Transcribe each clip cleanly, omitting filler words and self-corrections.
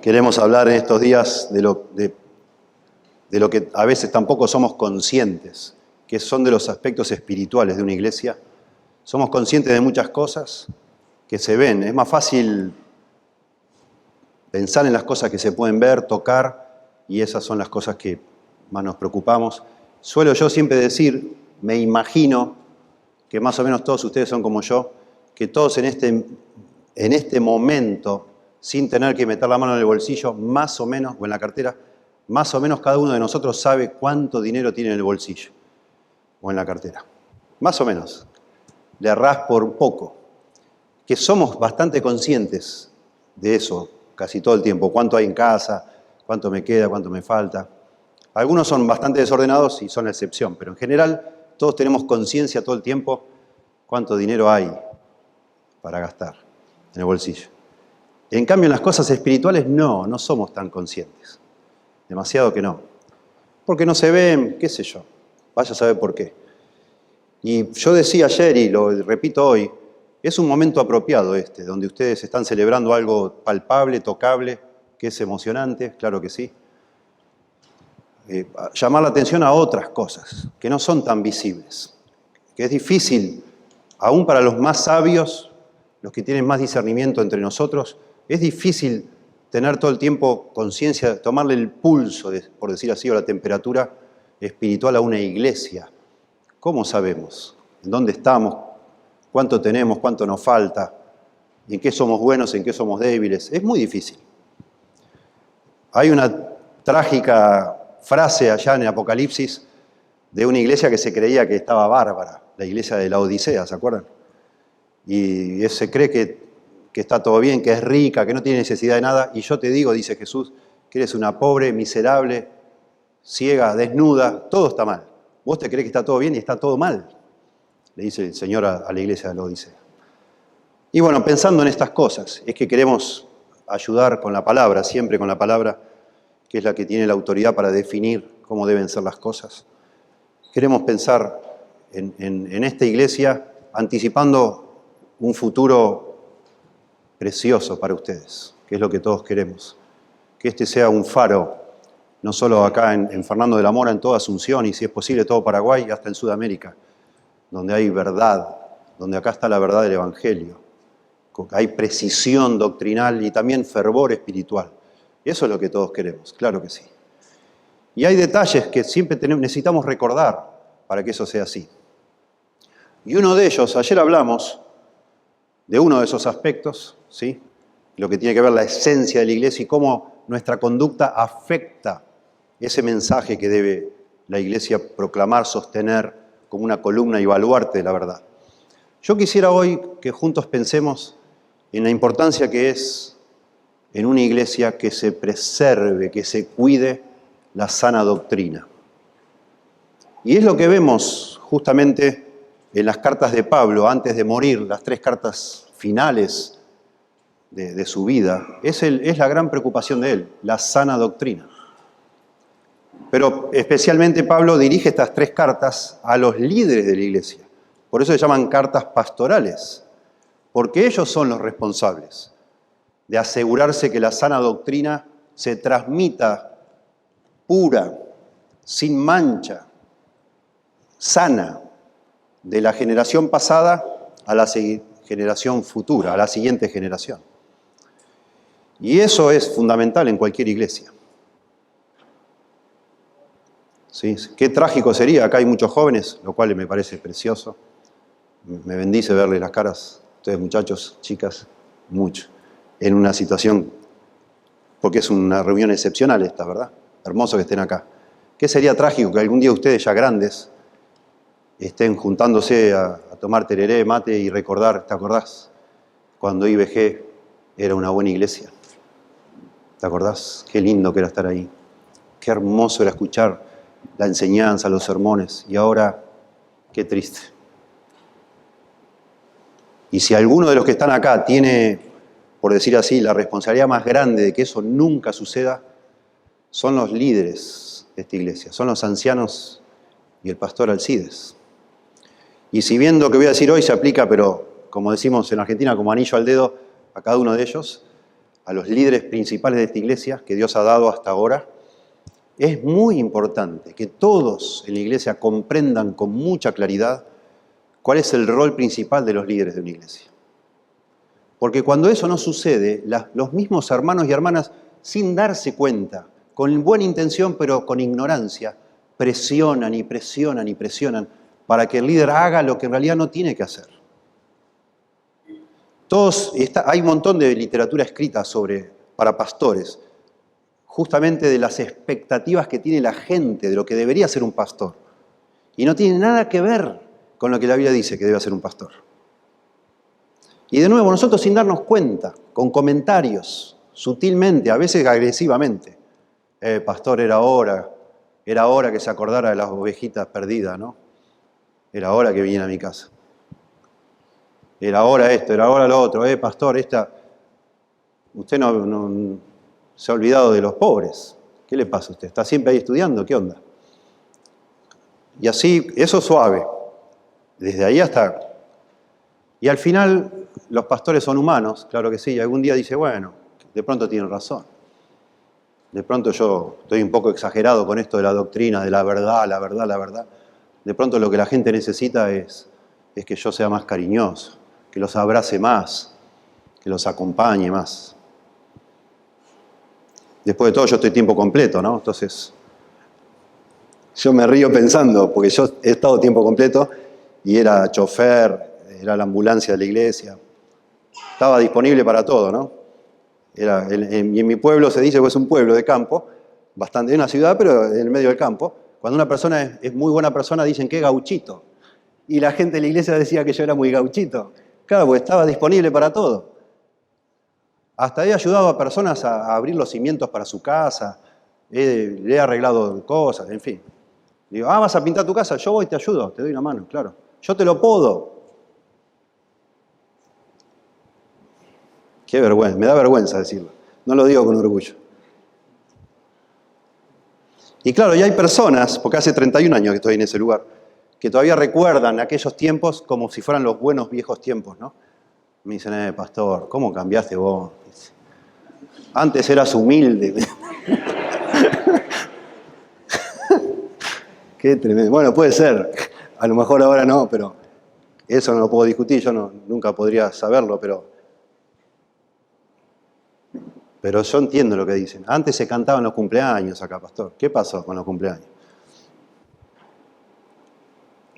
Queremos hablar en estos días de lo que a veces tampoco somos conscientes, que son de los aspectos espirituales de una iglesia. Somos conscientes de muchas cosas que se ven. Es más fácil pensar en las cosas que se pueden ver, tocar, y esas son las cosas que más nos preocupamos. Suelo yo siempre decir, me imagino que más o menos todos ustedes son como yo, que todos en este momento, sin tener que meter la mano en el bolsillo, más o menos, o en la cartera, más o menos cada uno de nosotros sabe cuánto dinero tiene en el bolsillo o en la cartera. Más o menos. Le errás por poco. Que somos bastante conscientes de eso casi todo el tiempo. Cuánto hay en casa, cuánto me queda, cuánto me falta. Algunos son bastante desordenados y son la excepción, pero en general todos tenemos conciencia todo el tiempo cuánto dinero hay para gastar en el bolsillo. En cambio, en las cosas espirituales no somos tan conscientes. Demasiado que no. Porque no se ven, qué sé yo. Vaya a saber por qué. Y yo decía ayer, y lo repito hoy, es un momento apropiado donde ustedes están celebrando algo palpable, tocable, que es emocionante, claro que sí. Llamar la atención a otras cosas, que no son tan visibles. Que es difícil, aún para los más sabios, los que tienen más discernimiento entre nosotros, es difícil tener todo el tiempo conciencia, tomarle el pulso, por decir así, o la temperatura espiritual a una iglesia. ¿Cómo sabemos? ¿En dónde estamos? ¿Cuánto tenemos? ¿Cuánto nos falta? ¿En qué somos buenos? ¿En qué somos débiles? Es muy difícil. Hay una trágica frase allá en el Apocalipsis de una iglesia que se creía que estaba bárbara, la iglesia de la Odisea, ¿se acuerdan? Y se cree que está todo bien, que es rica, que no tiene necesidad de nada. Y yo te digo, dice Jesús, que eres una pobre, miserable, ciega, desnuda, todo está mal. Vos te crees que está todo bien y está todo mal, le dice el Señor a la iglesia de la Odisea. Y bueno, pensando en estas cosas, es que queremos ayudar con la palabra, siempre con la palabra, que es la que tiene la autoridad para definir cómo deben ser las cosas. Queremos pensar en esta iglesia anticipando un futuro precioso para ustedes, que es lo que todos queremos. Que este sea un faro, no solo acá en Fernando de la Mora, en toda Asunción, y si es posible todo Paraguay, hasta en Sudamérica, donde hay verdad, donde acá está la verdad del Evangelio. Hay precisión doctrinal y también fervor espiritual. Y eso es lo que todos queremos, claro que sí. Y hay detalles que siempre necesitamos recordar para que eso sea así. Y uno de ellos, ayer hablamos de uno de esos aspectos, ¿sí? Lo que tiene que ver la esencia de la iglesia y cómo nuestra conducta afecta ese mensaje que debe la iglesia proclamar, sostener como una columna y baluarte de la verdad. Yo quisiera hoy que juntos pensemos en la importancia que es en una iglesia que se preserve, que se cuide la sana doctrina. Y es lo que vemos justamente en las cartas de Pablo, antes de morir, las 3 cartas finales de su vida. Es la gran preocupación de él, la sana doctrina. Pero especialmente Pablo dirige estas 3 cartas a los líderes de la iglesia. Por eso se llaman cartas pastorales, porque ellos son los responsables de asegurarse que la sana doctrina se transmita pura, sin mancha, sana, de la generación pasada a la generación futura, a la siguiente generación. Y eso es fundamental en cualquier iglesia. ¿Sí? Qué trágico sería, acá hay muchos jóvenes, lo cual me parece precioso. Me bendice verles las caras, ustedes muchachos, chicas, mucho. En una situación, porque es una reunión excepcional esta, ¿verdad? Hermoso que estén acá. ¿Qué sería trágico que algún día ustedes ya grandes estén juntándose a tomar tereré, mate y recordar, ¿te acordás? Cuando IBG era una buena iglesia. ¿Te acordás? Qué lindo que era estar ahí. Qué hermoso era escuchar la enseñanza, los sermones. Y ahora, qué triste. Y si alguno de los que están acá tiene, por decir así, la responsabilidad más grande de que eso nunca suceda, son los líderes de esta iglesia, son los ancianos y el pastor Alcides. Y si bien lo que voy a decir hoy se aplica, pero como decimos en Argentina, como anillo al dedo a cada uno de ellos, a los líderes principales de esta iglesia que Dios ha dado hasta ahora, es muy importante que todos en la iglesia comprendan con mucha claridad cuál es el rol principal de los líderes de una iglesia. Porque cuando eso no sucede, los mismos hermanos y hermanas, sin darse cuenta, con buena intención pero con ignorancia, presionan y presionan y presionan para que el líder haga lo que en realidad no tiene que hacer. Hay un montón de literatura escrita para pastores, justamente de las expectativas que tiene la gente de lo que debería ser un pastor. Y no tiene nada que ver con lo que la Biblia dice que debe ser un pastor. Y de nuevo, nosotros sin darnos cuenta, con comentarios, sutilmente, a veces agresivamente, pastor, era hora que se acordara de las ovejitas perdidas, ¿no? Era hora que viniera a mi casa. Era hora esto, era hora lo otro, pastor, usted no se ha olvidado de los pobres. ¿Qué le pasa a usted? ¿Está siempre ahí estudiando? ¿Qué onda? Y así, eso suave, desde ahí hasta... Y al final, los pastores son humanos, claro que sí, y algún día dice, bueno, de pronto tienen razón. De pronto yo estoy un poco exagerado con esto de la doctrina, de la verdad, la verdad, la verdad. De pronto lo que la gente necesita es que yo sea más cariñoso, que los abrace más, que los acompañe más. Después de todo yo estoy tiempo completo, ¿no? Entonces, yo me río pensando, porque yo he estado tiempo completo y era chofer, era la ambulancia de la iglesia. Estaba disponible para todo, ¿no? Y en mi pueblo se dice que es un pueblo de campo, bastante, es una ciudad, pero en el medio del campo. Cuando una persona es muy buena persona, dicen que es gauchito. Y la gente de la iglesia decía que yo era muy gauchito. Claro, porque estaba disponible para todo. Hasta he ayudado a personas a abrir los cimientos para su casa, le he arreglado cosas, en fin. Digo, ¿vas a pintar tu casa? Yo voy, te ayudo, te doy una mano, claro. Yo te lo podo. Qué vergüenza, me da vergüenza decirlo. No lo digo con orgullo. Y claro, y hay personas, porque hace 31 años que estoy en ese lugar, que todavía recuerdan aquellos tiempos como si fueran los buenos viejos tiempos, ¿no? Me dicen, pastor, ¿cómo cambiaste vos? Antes eras humilde. Qué tremendo. Bueno, puede ser. A lo mejor ahora no, pero eso no lo puedo discutir. Yo nunca podría saberlo, pero yo entiendo lo que dicen. Antes se cantaban los cumpleaños acá, pastor. ¿Qué pasó con los cumpleaños?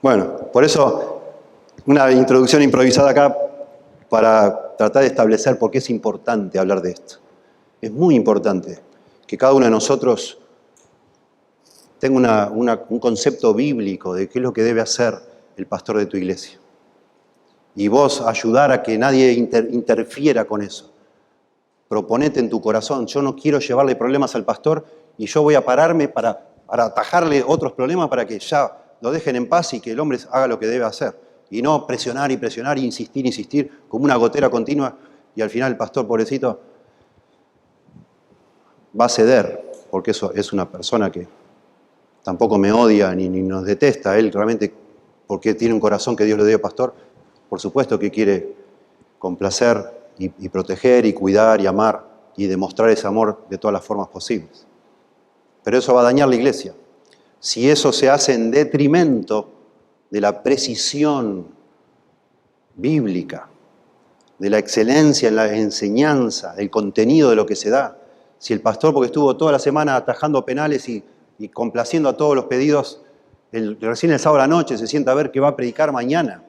Bueno, por eso una introducción improvisada acá para tratar de establecer por qué es importante hablar de esto. Es muy importante que cada uno de nosotros tenga un concepto bíblico de qué es lo que debe hacer el pastor de tu iglesia. Y vos ayudar a que nadie interfiera con eso. Proponete en tu corazón, yo no quiero llevarle problemas al pastor y yo voy a pararme para atajarle otros problemas para que ya lo dejen en paz y que el hombre haga lo que debe hacer. Y no presionar y presionar, insistir, como una gotera continua, y al final el pastor, pobrecito, va a ceder, porque eso es una persona que tampoco me odia ni nos detesta. Él realmente, porque tiene un corazón que Dios le dio pastor, por supuesto que quiere complacer y proteger y cuidar y amar y demostrar ese amor de todas las formas posibles. Pero eso va a dañar la iglesia. Si eso se hace en detrimento de la precisión bíblica, de la excelencia en la enseñanza, del contenido de lo que se da. Si el pastor, porque estuvo toda la semana atajando penales y complaciendo a todos los pedidos, recién el sábado a la noche se sienta a ver qué va a predicar mañana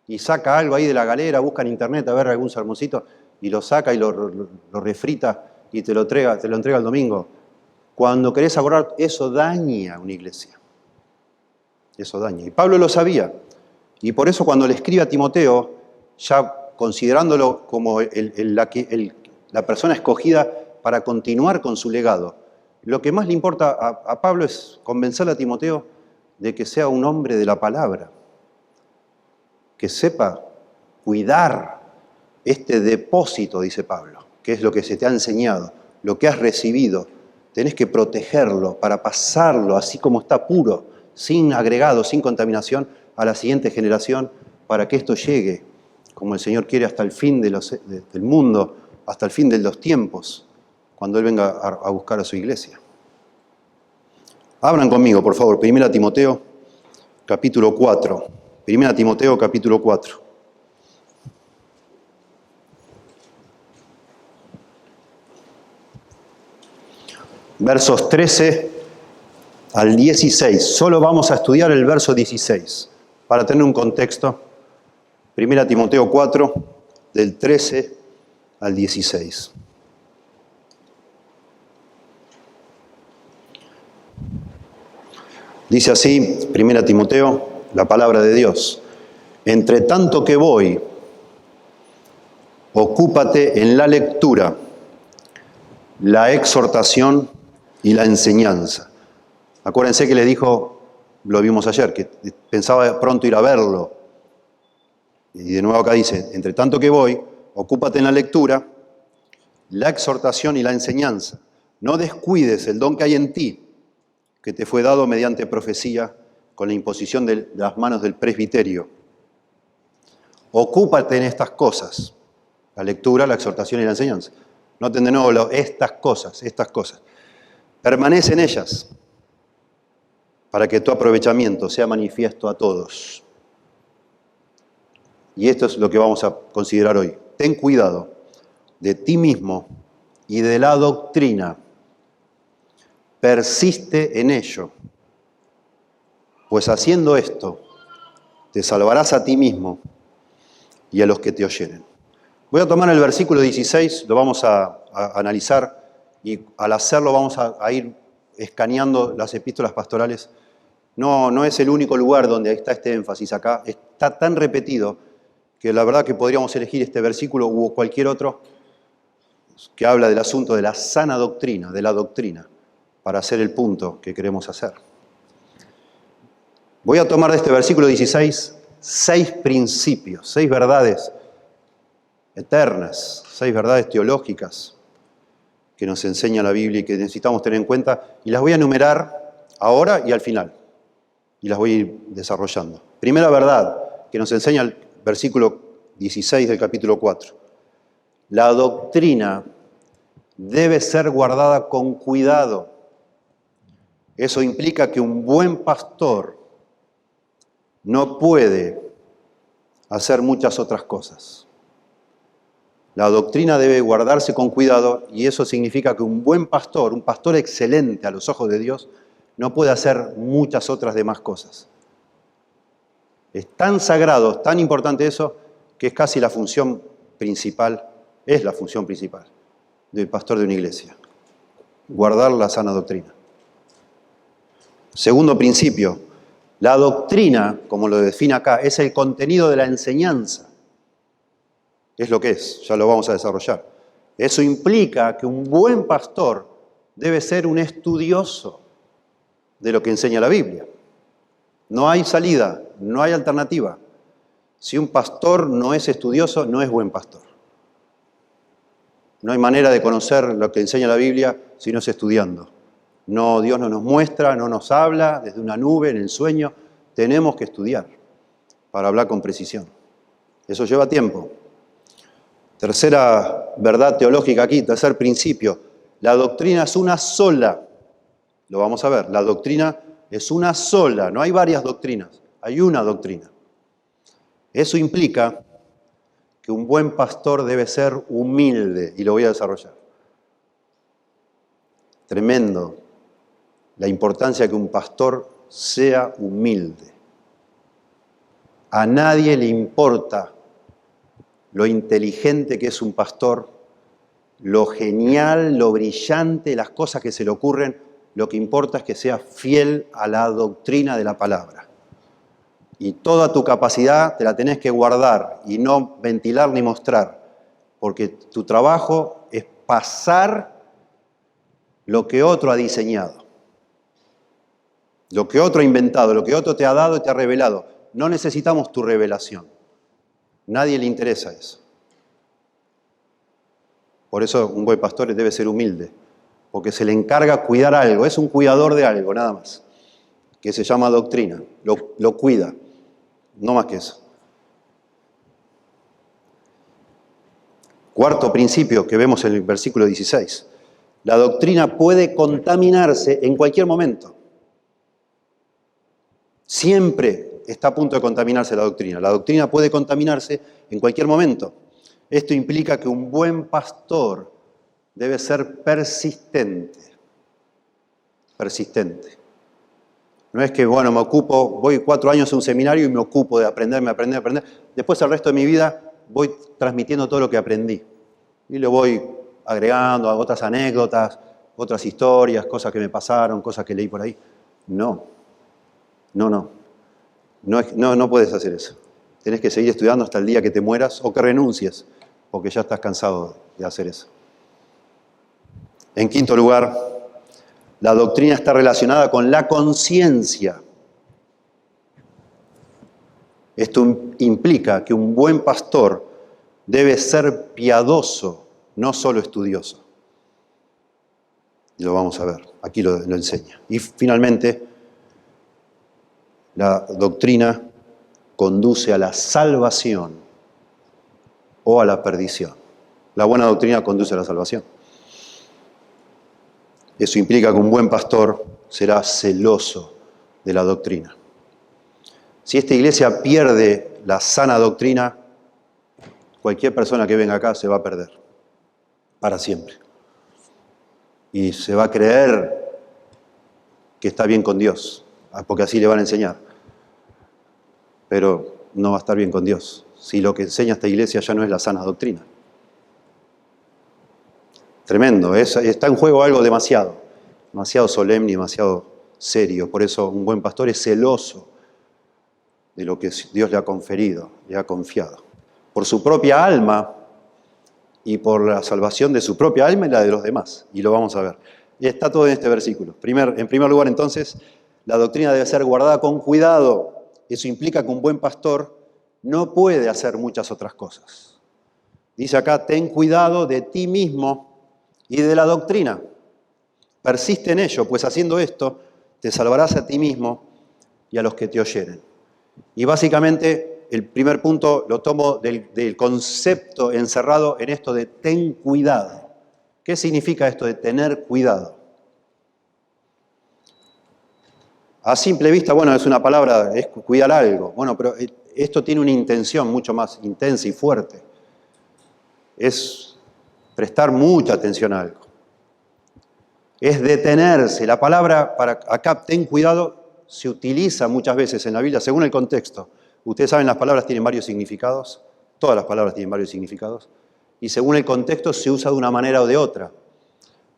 y saca algo ahí de la galera, busca en internet a ver algún sermoncito y lo saca y lo refrita y te lo entrega el domingo. Cuando querés abordar, eso daña una iglesia. Eso daña. Y Pablo lo sabía. Y por eso cuando le escribe a Timoteo, ya considerándolo como la persona escogida para continuar con su legado, lo que más le importa a Pablo es convencerle a Timoteo de que sea un hombre de la palabra, que sepa cuidar este depósito, dice Pablo, que es lo que se te ha enseñado, lo que has recibido. Tenés que protegerlo para pasarlo así como está puro, sin agregados, sin contaminación, a la siguiente generación, para que esto llegue, como el Señor quiere, hasta el fin del mundo, hasta el fin de los tiempos, cuando Él venga a buscar a su iglesia. Abran conmigo, por favor, 1 Timoteo, capítulo 4. 1 Timoteo, capítulo 4. Versos 13 al 16. Solo vamos a estudiar el verso 16, para tener un contexto. 1 Timoteo 4, del 13 al 16. Dice así, 1 Timoteo, la palabra de Dios. Entre tanto que voy, ocúpate en la lectura, la exhortación y la enseñanza. Acuérdense que les dijo, lo vimos ayer, que pensaba pronto ir a verlo. Y de nuevo acá dice, entre tanto que voy, ocúpate en la lectura, la exhortación y la enseñanza. No descuides el don que hay en ti, que te fue dado mediante profecía con la imposición de las manos del presbiterio. Ocúpate en estas cosas, la lectura, la exhortación y la enseñanza. Noten de nuevo estas cosas. Permanece en ellas para que tu aprovechamiento sea manifiesto a todos. Y esto es lo que vamos a considerar hoy. Ten cuidado de ti mismo y de la doctrina. Persiste en ello, pues haciendo esto te salvarás a ti mismo y a los que te oyeren. Voy a tomar el versículo 16, lo vamos a analizar y al hacerlo vamos a ir escaneando las epístolas pastorales. No es el único lugar donde está este énfasis acá, está tan repetido que la verdad que podríamos elegir este versículo o cualquier otro que habla del asunto de la sana doctrina, de la doctrina, para hacer el punto que queremos hacer. Voy a tomar de este versículo 16 6 principios, 6 verdades eternas, 6 verdades teológicas que nos enseña la Biblia y que necesitamos tener en cuenta, y las voy a enumerar ahora y al final, y las voy a ir desarrollando. Primera verdad que nos enseña el versículo 16 del capítulo 4. La doctrina debe ser guardada con cuidado. Eso implica que un buen pastor no puede hacer muchas otras cosas. La doctrina debe guardarse con cuidado y eso significa que un buen pastor, un pastor excelente a los ojos de Dios, no puede hacer muchas otras demás cosas. Es tan sagrado, es tan importante eso, que es casi la función principal, es la función principal del pastor de una iglesia. Guardar la sana doctrina. Segundo principio, la doctrina, como lo define acá, es el contenido de la enseñanza. Es lo que es, ya lo vamos a desarrollar. Eso implica que un buen pastor debe ser un estudioso de lo que enseña la Biblia. No hay salida, no hay alternativa. Si un pastor no es estudioso, no es buen pastor. No hay manera de conocer lo que enseña la Biblia si no es estudiando. No, Dios no nos muestra, no nos habla desde una nube, en el sueño. Tenemos que estudiar para hablar con precisión. Eso lleva tiempo. Tercera verdad teológica aquí, tercer principio. La doctrina es una sola. Lo vamos a ver. La doctrina es una sola. No hay varias doctrinas. Hay una doctrina. Eso implica que un buen pastor debe ser humilde. Y lo voy a desarrollar. Tremendo la importancia que un pastor sea humilde. A nadie le importa lo inteligente que es un pastor, lo genial, lo brillante, las cosas que se le ocurren. Lo que importa es que sea fiel a la doctrina de la palabra. Y toda tu capacidad te la tenés que guardar y no ventilar ni mostrar, porque tu trabajo es pasar lo que otro ha diseñado, lo que otro ha inventado, lo que otro te ha dado y te ha revelado. No necesitamos tu revelación. Nadie le interesa eso. Por eso un buen pastor debe ser humilde, porque se le encarga cuidar algo. Es un cuidador de algo, nada más, que se llama doctrina. Lo cuida, no más que eso. Cuarto principio que vemos en el versículo 16. La doctrina puede contaminarse en cualquier momento. Siempre está a punto de contaminarse la doctrina. La doctrina puede contaminarse en cualquier momento. Esto implica que un buen pastor debe ser persistente. Persistente. No es que, bueno, voy 4 años a un seminario y me ocupo de aprender. Después el resto de mi vida voy transmitiendo todo lo que aprendí. Y le voy agregando a otras anécdotas, otras historias, cosas que me pasaron, cosas que leí por ahí. No puedes hacer eso. Tenés que seguir estudiando hasta el día que te mueras o que renuncies, porque ya estás cansado de hacer eso. En quinto lugar, la doctrina está relacionada con la conciencia. Esto implica que un buen pastor debe ser piadoso, no solo estudioso. Y lo vamos a ver, aquí lo enseña. Y finalmente, la doctrina conduce a la salvación o a la perdición. La buena doctrina conduce a la salvación. Eso implica que un buen pastor será celoso de la doctrina. Si esta iglesia pierde la sana doctrina, cualquier persona que venga acá se va a perder para siempre. Y se va a creer que está bien con Dios, porque así le van a enseñar. Pero no va a estar bien con Dios si lo que enseña esta iglesia ya no es la sana doctrina. Tremendo, está en juego algo demasiado solemne y demasiado serio. Por eso un buen pastor es celoso de lo que Dios le ha conferido, le ha confiado. Por su propia alma y por la salvación de su propia alma y la de los demás. Y lo vamos a ver. Y está todo en este versículo. En primer lugar, entonces, la doctrina debe ser guardada con cuidado. Eso implica que un buen pastor no puede hacer muchas otras cosas. Dice acá, ten cuidado de ti mismo y de la doctrina. Persiste en ello, pues haciendo esto te salvarás a ti mismo y a los que te oyeren. Y básicamente el primer punto lo tomo del concepto encerrado en esto de ten cuidado. ¿Qué significa esto de tener cuidado? A simple vista, bueno, es una palabra, es cuidar algo. Bueno, pero esto tiene una intención mucho más intensa y fuerte. Es prestar mucha atención a algo. Es detenerse. La palabra para acá, ten cuidado, se utiliza muchas veces en la Biblia según el contexto. Ustedes saben, las palabras tienen varios significados. Todas las palabras tienen varios significados. Y según el contexto se usa de una manera o de otra.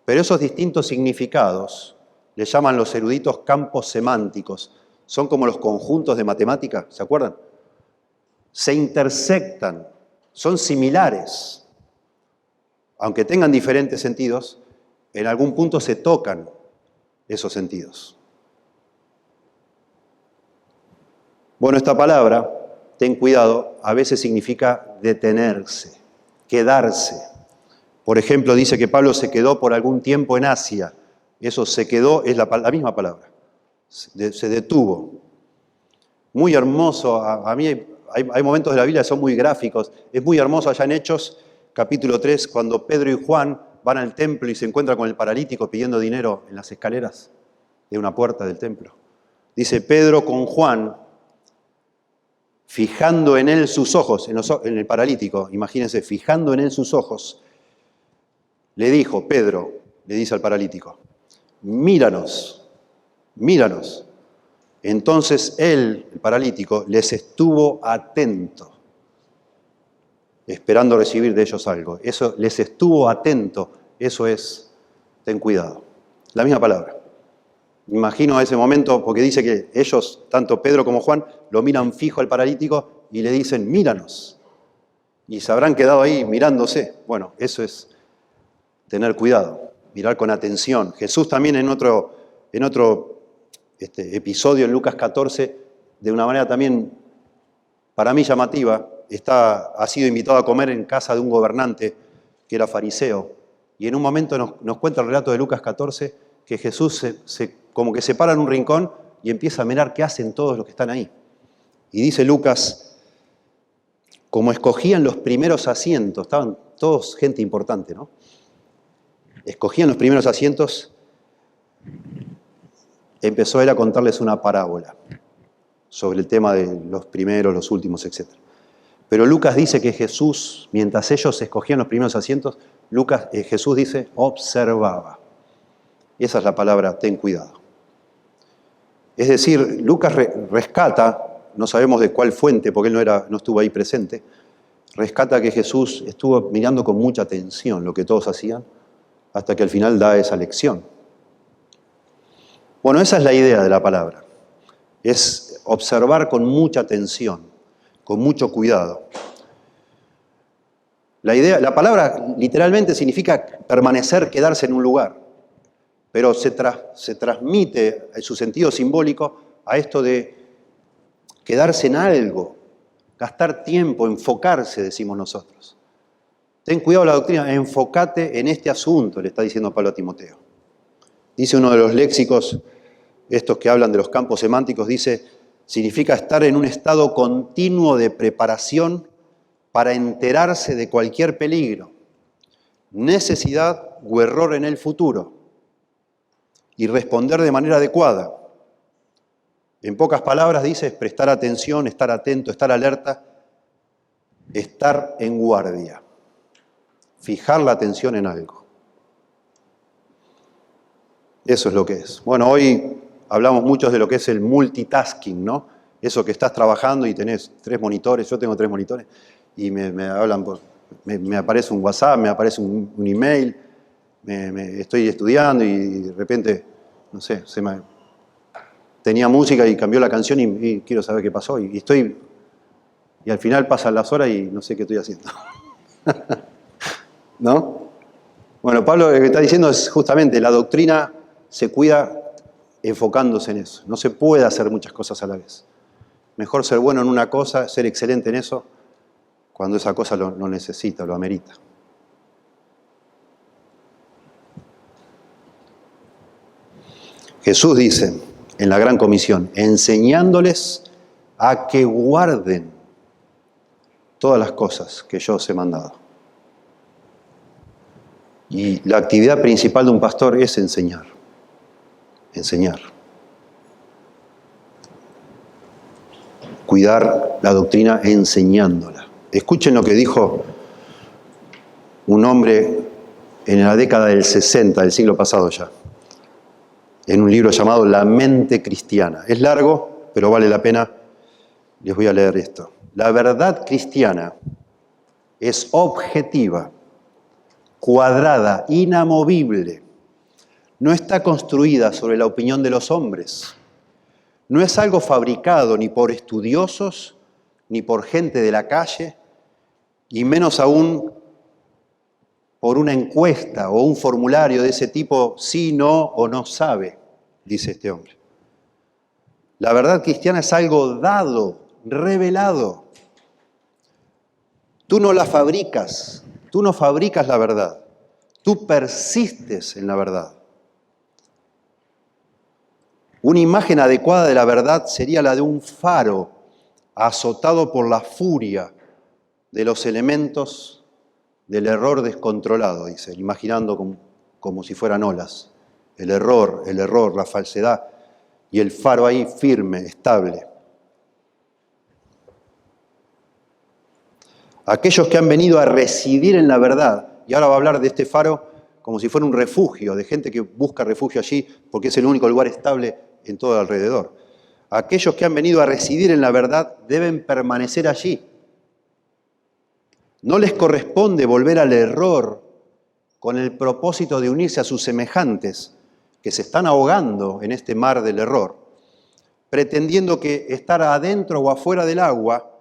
Pero esos distintos significados le llaman los eruditos campos semánticos. Son como los conjuntos de matemática, ¿se acuerdan? Se intersectan, son similares. Aunque tengan diferentes sentidos, en algún punto se tocan esos sentidos. Bueno, esta palabra, ten cuidado, a veces significa detenerse, quedarse. Por ejemplo, dice que Pablo se quedó por algún tiempo en Asia. Eso se quedó, es la misma palabra. Se detuvo. Muy hermoso. A mí hay momentos de la Biblia que son muy gráficos. Es muy hermoso allá en Hechos, capítulo 3, cuando Pedro y Juan van al templo y se encuentran con el paralítico pidiendo dinero en las escaleras de una puerta del templo. Dice Pedro con Juan, fijando en él sus ojos, en el paralítico, imagínense, fijando en él sus ojos, le dijo, Pedro, le dice al paralítico, míranos. Entonces él, el paralítico, les estuvo atento, esperando recibir de ellos algo. Eso, les estuvo atento, eso es, ten cuidado. La misma palabra. Me imagino a ese momento, porque dice que ellos, tanto Pedro como Juan, lo miran fijo al paralítico y le dicen, míranos. Y se habrán quedado ahí mirándose. Bueno, eso es tener cuidado, mirar con atención. Jesús también en otro episodio en Lucas 14, de una manera también para mí llamativa, ha sido invitado a comer en casa de un gobernante que era fariseo. Y en un momento nos cuenta el relato de Lucas 14 que Jesús como que se para en un rincón y empieza a mirar qué hacen todos los que están ahí. Y dice Lucas, como escogían los primeros asientos, estaban todos gente importante, ¿no? Escogían los primeros asientos, empezó él a contarles una parábola sobre el tema de los primeros, los últimos, etc. Pero Lucas dice que Jesús, mientras ellos escogían los primeros asientos, Jesús dice, observaba. Y esa es la palabra, ten cuidado. Es decir, Lucas rescata, no sabemos de cuál fuente, porque él no estuvo ahí presente, rescata que Jesús estuvo mirando con mucha atención lo que todos hacían, hasta que al final da esa lección. Bueno, esa es la idea de la palabra. Es observar con mucha atención, con mucho cuidado. La palabra literalmente significa permanecer, quedarse en un lugar, pero se transmite en su sentido simbólico a esto de quedarse en algo, gastar tiempo, enfocarse, decimos nosotros. Ten cuidado la doctrina, enfócate en este asunto, le está diciendo Pablo a Timoteo. Dice uno de los léxicos, estos que hablan de los campos semánticos, dice, significa estar en un estado continuo de preparación para enterarse de cualquier peligro, necesidad o error en el futuro y responder de manera adecuada. En pocas palabras dice, es prestar atención, estar atento, estar alerta, estar en guardia, fijar la atención en algo. Eso es lo que es. Bueno, hoy hablamos mucho de lo que es el multitasking, ¿no? Eso que estás trabajando y tenés 3 monitores, yo tengo 3 monitores, y me hablan, me aparece un WhatsApp, me aparece un email, estoy estudiando y de repente, no sé, tenía música y cambió la canción y quiero saber qué pasó. Y al final pasan las horas y no sé qué estoy haciendo. ¿No? Bueno, Pablo lo que está diciendo es justamente, la doctrina se cuida enfocándose en eso. No se puede hacer muchas cosas a la vez. Mejor ser bueno en una cosa, ser excelente en eso, cuando esa cosa lo necesita, lo amerita. Jesús dice en la Gran Comisión, enseñándoles a que guarden todas las cosas que yo os he mandado. Y la actividad principal de un pastor es enseñar. Enseñar. Cuidar la doctrina enseñándola. Escuchen lo que dijo un hombre en la década del 60, del siglo pasado ya, en un libro llamado La mente cristiana. Es largo, pero vale la pena. Les voy a leer esto. La verdad cristiana es objetiva, cuadrada, inamovible. No está construida sobre la opinión de los hombres. No es algo fabricado ni por estudiosos, ni por gente de la calle, y menos aún por una encuesta o un formulario de ese tipo, sí, no o no sabe, dice este hombre. La verdad cristiana es algo dado, revelado. Tú no la fabricas, tú no fabricas la verdad, tú persistes en la verdad. Una imagen adecuada de la verdad sería la de un faro azotado por la furia de los elementos del error descontrolado, dice, imaginando como si fueran olas. El error, la falsedad, y el faro ahí firme, estable. Aquellos que han venido a residir en la verdad, y ahora va a hablar de este faro como si fuera un refugio, de gente que busca refugio allí porque es el único lugar estable en todo alrededor. Aquellos que han venido a residir en la verdad deben permanecer allí. No les corresponde volver al error con el propósito de unirse a sus semejantes que se están ahogando en este mar del error, pretendiendo que estar adentro o afuera del agua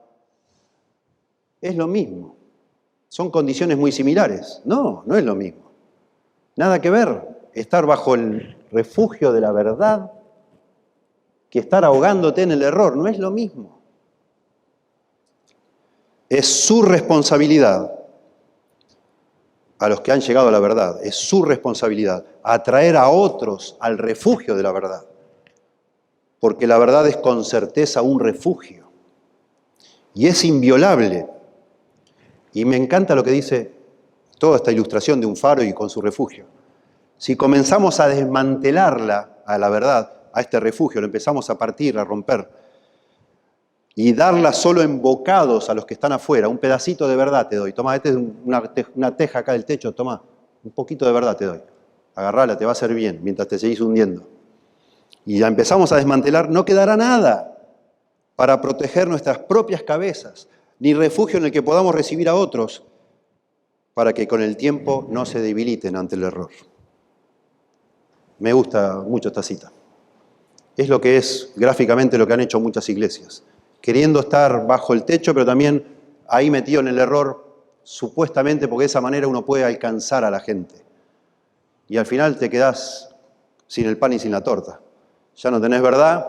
es lo mismo. Son condiciones muy similares. No, no es lo mismo. Nada que ver estar bajo el refugio de la verdad que estar ahogándote en el error. No es lo mismo. Es su responsabilidad, a los que han llegado a la verdad, es su responsabilidad atraer a otros al refugio de la verdad. Porque la verdad es con certeza un refugio. Y es inviolable. Y me encanta lo que dice Toda esta ilustración de un faro y con su refugio. Si comenzamos a desmantelarla, a la verdad, a este refugio, lo empezamos a partir, a romper, y darla solo en bocados a los que están afuera, un pedacito de verdad te doy. Toma, esta es una teja acá del techo, toma, un poquito de verdad te doy. Agarrala, te va a hacer bien, mientras te seguís hundiendo. Y la empezamos a desmantelar, no quedará nada para proteger nuestras propias cabezas, ni refugio en el que podamos recibir a otros, para que con el tiempo no se debiliten ante el error. Me gusta mucho esta cita. Es lo que es gráficamente lo que han hecho muchas iglesias. Queriendo estar bajo el techo, pero también ahí metido en el error, supuestamente porque de esa manera uno puede alcanzar a la gente. Y al final te quedás sin el pan y sin la torta. Ya no tenés verdad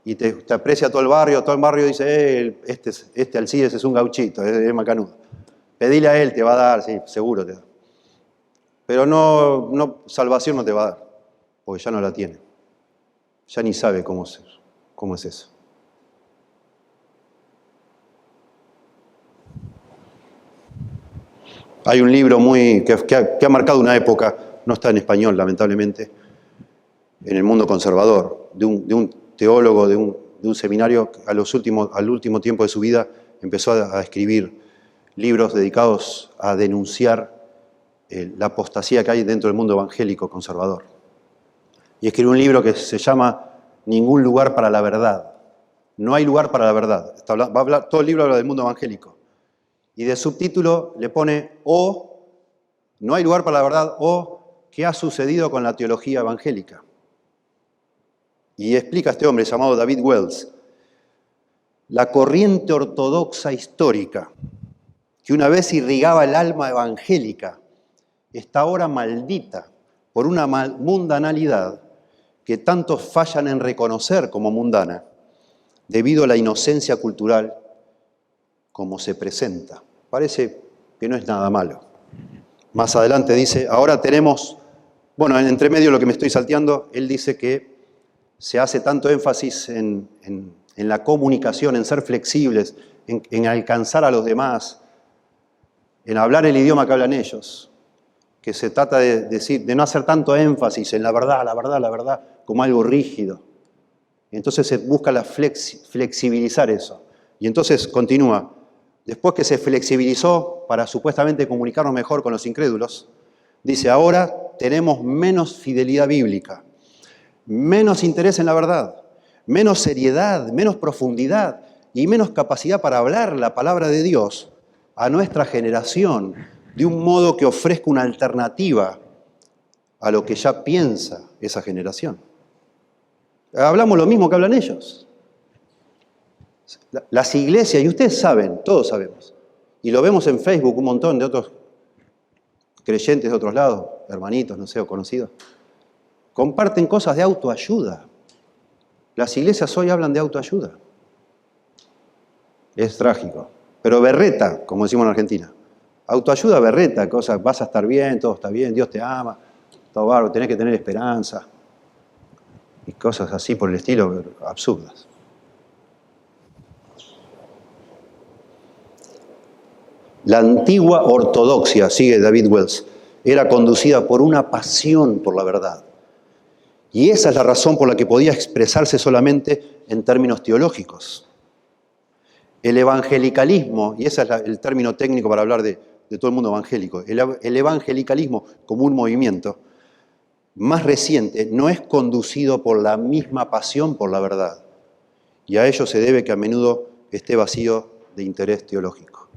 y te aprecia todo el barrio dice, este Alcides es un gauchito, es macanudo. Pedile a él, te va a dar, sí, seguro te da. Pero no, salvación no te va a dar, porque ya no la tiene. Ya ni sabe cómo es eso. Hay un libro que ha marcado una época, no está en español, lamentablemente, en el mundo conservador, de un teólogo de un seminario que al último tiempo de su vida empezó a escribir libros dedicados a denunciar la apostasía que hay dentro del mundo evangélico conservador. Y escribió un libro que se llama Ningún lugar para la verdad. No hay lugar para la verdad. Todo el libro habla del mundo evangélico. Y de subtítulo le pone no hay lugar para la verdad, ¿qué ha sucedido con la teología evangélica? Y explica a este hombre llamado David Wells, la corriente ortodoxa histórica, que una vez irrigaba el alma evangélica, está ahora maldita por una mundanalidad que tantos fallan en reconocer como mundana, debido a la inocencia cultural como se presenta. Parece que no es nada malo. Más adelante dice, ahora tenemos, entre medio de lo que me estoy salteando, él dice que se hace tanto énfasis en la comunicación, en ser flexibles, en alcanzar a los demás, en hablar el idioma que hablan ellos, que se trata de no hacer tanto énfasis en la verdad, como algo rígido. Entonces se busca flexibilizar eso. Y entonces continúa, después que se flexibilizó para supuestamente comunicarnos mejor con los incrédulos, dice, ahora tenemos menos fidelidad bíblica, menos interés en la verdad, menos seriedad, menos profundidad y menos capacidad para hablar la palabra de Dios a nuestra generación de un modo que ofrezca una alternativa a lo que ya piensa esa generación. Hablamos lo mismo que hablan ellos. Las iglesias, y ustedes saben, todos sabemos, y lo vemos en Facebook un montón de otros creyentes de otros lados, hermanitos, no sé, o conocidos, comparten cosas de autoayuda. Las iglesias hoy hablan de autoayuda. Es trágico. Pero berreta, como decimos en Argentina. Autoayuda berreta, cosas, vas a estar bien, todo está bien, Dios te ama, todo bárbaro, tenés que tener esperanza. Y cosas así por el estilo, absurdas. La antigua ortodoxia, sigue David Wells, era conducida por una pasión por la verdad. Y esa es la razón por la que podía expresarse solamente en términos teológicos. El evangelicalismo, y ese es el término técnico para hablar de todo el mundo evangélico, el evangelicalismo como un movimiento más reciente no es conducido por la misma pasión por la verdad. Y a ello se debe que a menudo esté vacío de interés teológico.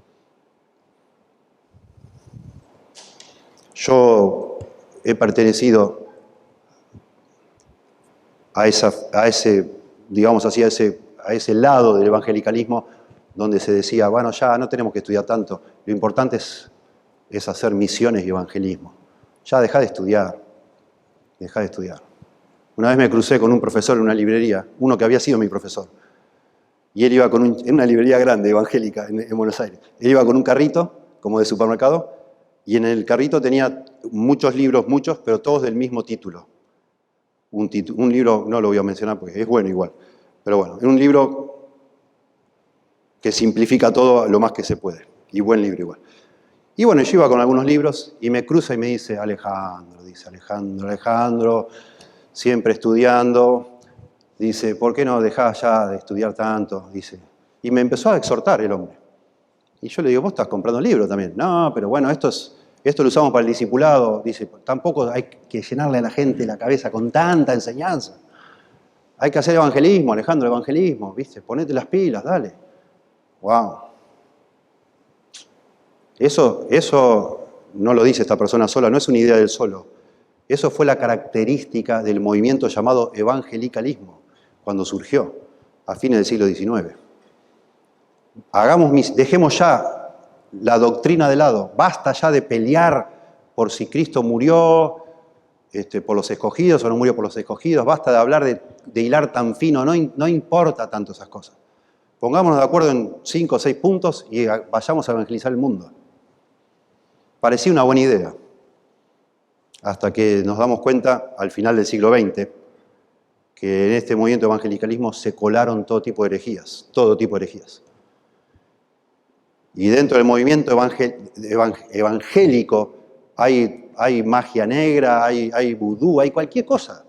Yo he pertenecido a ese lado del evangelicalismo donde se decía, bueno, ya no tenemos que estudiar tanto, lo importante es hacer misiones y evangelismo. Ya dejá de estudiar. Una vez me crucé con un profesor en una librería, uno que había sido mi profesor, y él iba en una librería grande, evangélica, en Buenos Aires. Él iba con un carrito, como de supermercado, y en el carrito tenía muchos libros, pero todos del mismo título. Un libro, no lo voy a mencionar porque es bueno igual, pero bueno, es un libro que simplifica todo lo más que se puede, y buen libro igual. Y bueno, yo iba con algunos libros y me cruza y me dice, Alejandro, siempre estudiando. Dice, ¿por qué no dejás ya de estudiar tanto? Dice. Y me empezó a exhortar el hombre. Y yo le digo, vos estás comprando libros también. No, pero bueno, esto lo usamos para el discipulado. Dice, tampoco hay que llenarle a la gente la cabeza con tanta enseñanza. Hay que hacer evangelismo, Alejandro, evangelismo, ¿viste? Ponete las pilas, dale. Wow. Eso no lo dice esta persona sola, no es una idea del solo. Eso fue la característica del movimiento llamado evangelicalismo, cuando surgió, a fines del siglo XIX. Dejemos ya la doctrina de lado, basta ya de pelear por si Cristo murió por los escogidos o no murió por los escogidos, basta de hablar de hilar tan fino, no importa tanto esas cosas. Pongámonos de acuerdo en 5 o 6 puntos y vayamos a evangelizar el mundo. Parecía una buena idea, hasta que nos damos cuenta al final del siglo XX que en este movimiento de evangelicalismo se colaron todo tipo de herejías. Y dentro del movimiento evangélico hay magia negra, hay vudú, hay cualquier cosa.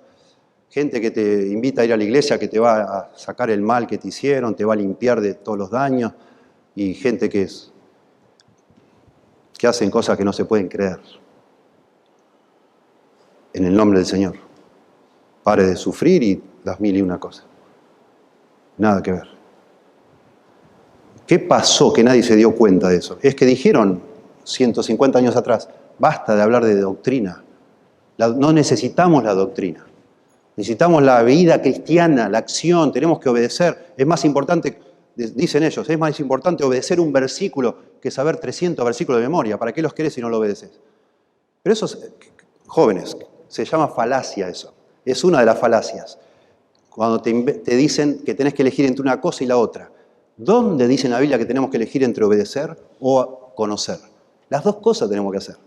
Gente que te invita a ir a la iglesia, que te va a sacar el mal que te hicieron, te va a limpiar de todos los daños, y gente que hacen cosas que no se pueden creer. En el nombre del Señor. Pare de sufrir y las 1001 cosas. Nada que ver. ¿Qué pasó que nadie se dio cuenta de eso? Es que dijeron 150 años atrás, basta de hablar de doctrina. No necesitamos la doctrina. Necesitamos la vida cristiana, la acción, tenemos que obedecer. Es más importante, dicen ellos, es más importante obedecer un versículo que saber 300 versículos de memoria. ¿Para qué los querés si no lo obedeces? Pero eso, jóvenes, se llama falacia eso. Es una de las falacias. Cuando te dicen que tenés que elegir entre una cosa y la otra. ¿Dónde dice en la Biblia que tenemos que elegir entre obedecer o conocer? Las dos cosas tenemos que hacer.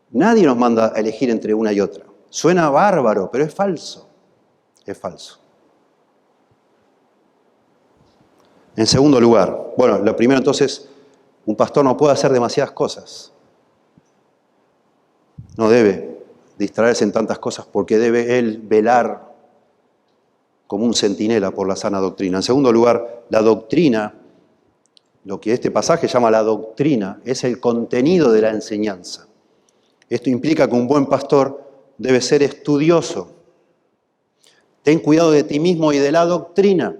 Nadie nos manda a elegir entre una y otra. Suena bárbaro, pero es falso. Es falso. En segundo lugar, bueno, lo primero entonces, un pastor no puede hacer demasiadas cosas. No debe distraerse en tantas cosas porque debe él velar como un centinela por la sana doctrina. En segundo lugar, la doctrina, lo que este pasaje llama la doctrina, es el contenido de la enseñanza. Esto implica que un buen pastor debe ser estudioso. Ten cuidado de ti mismo y de la doctrina.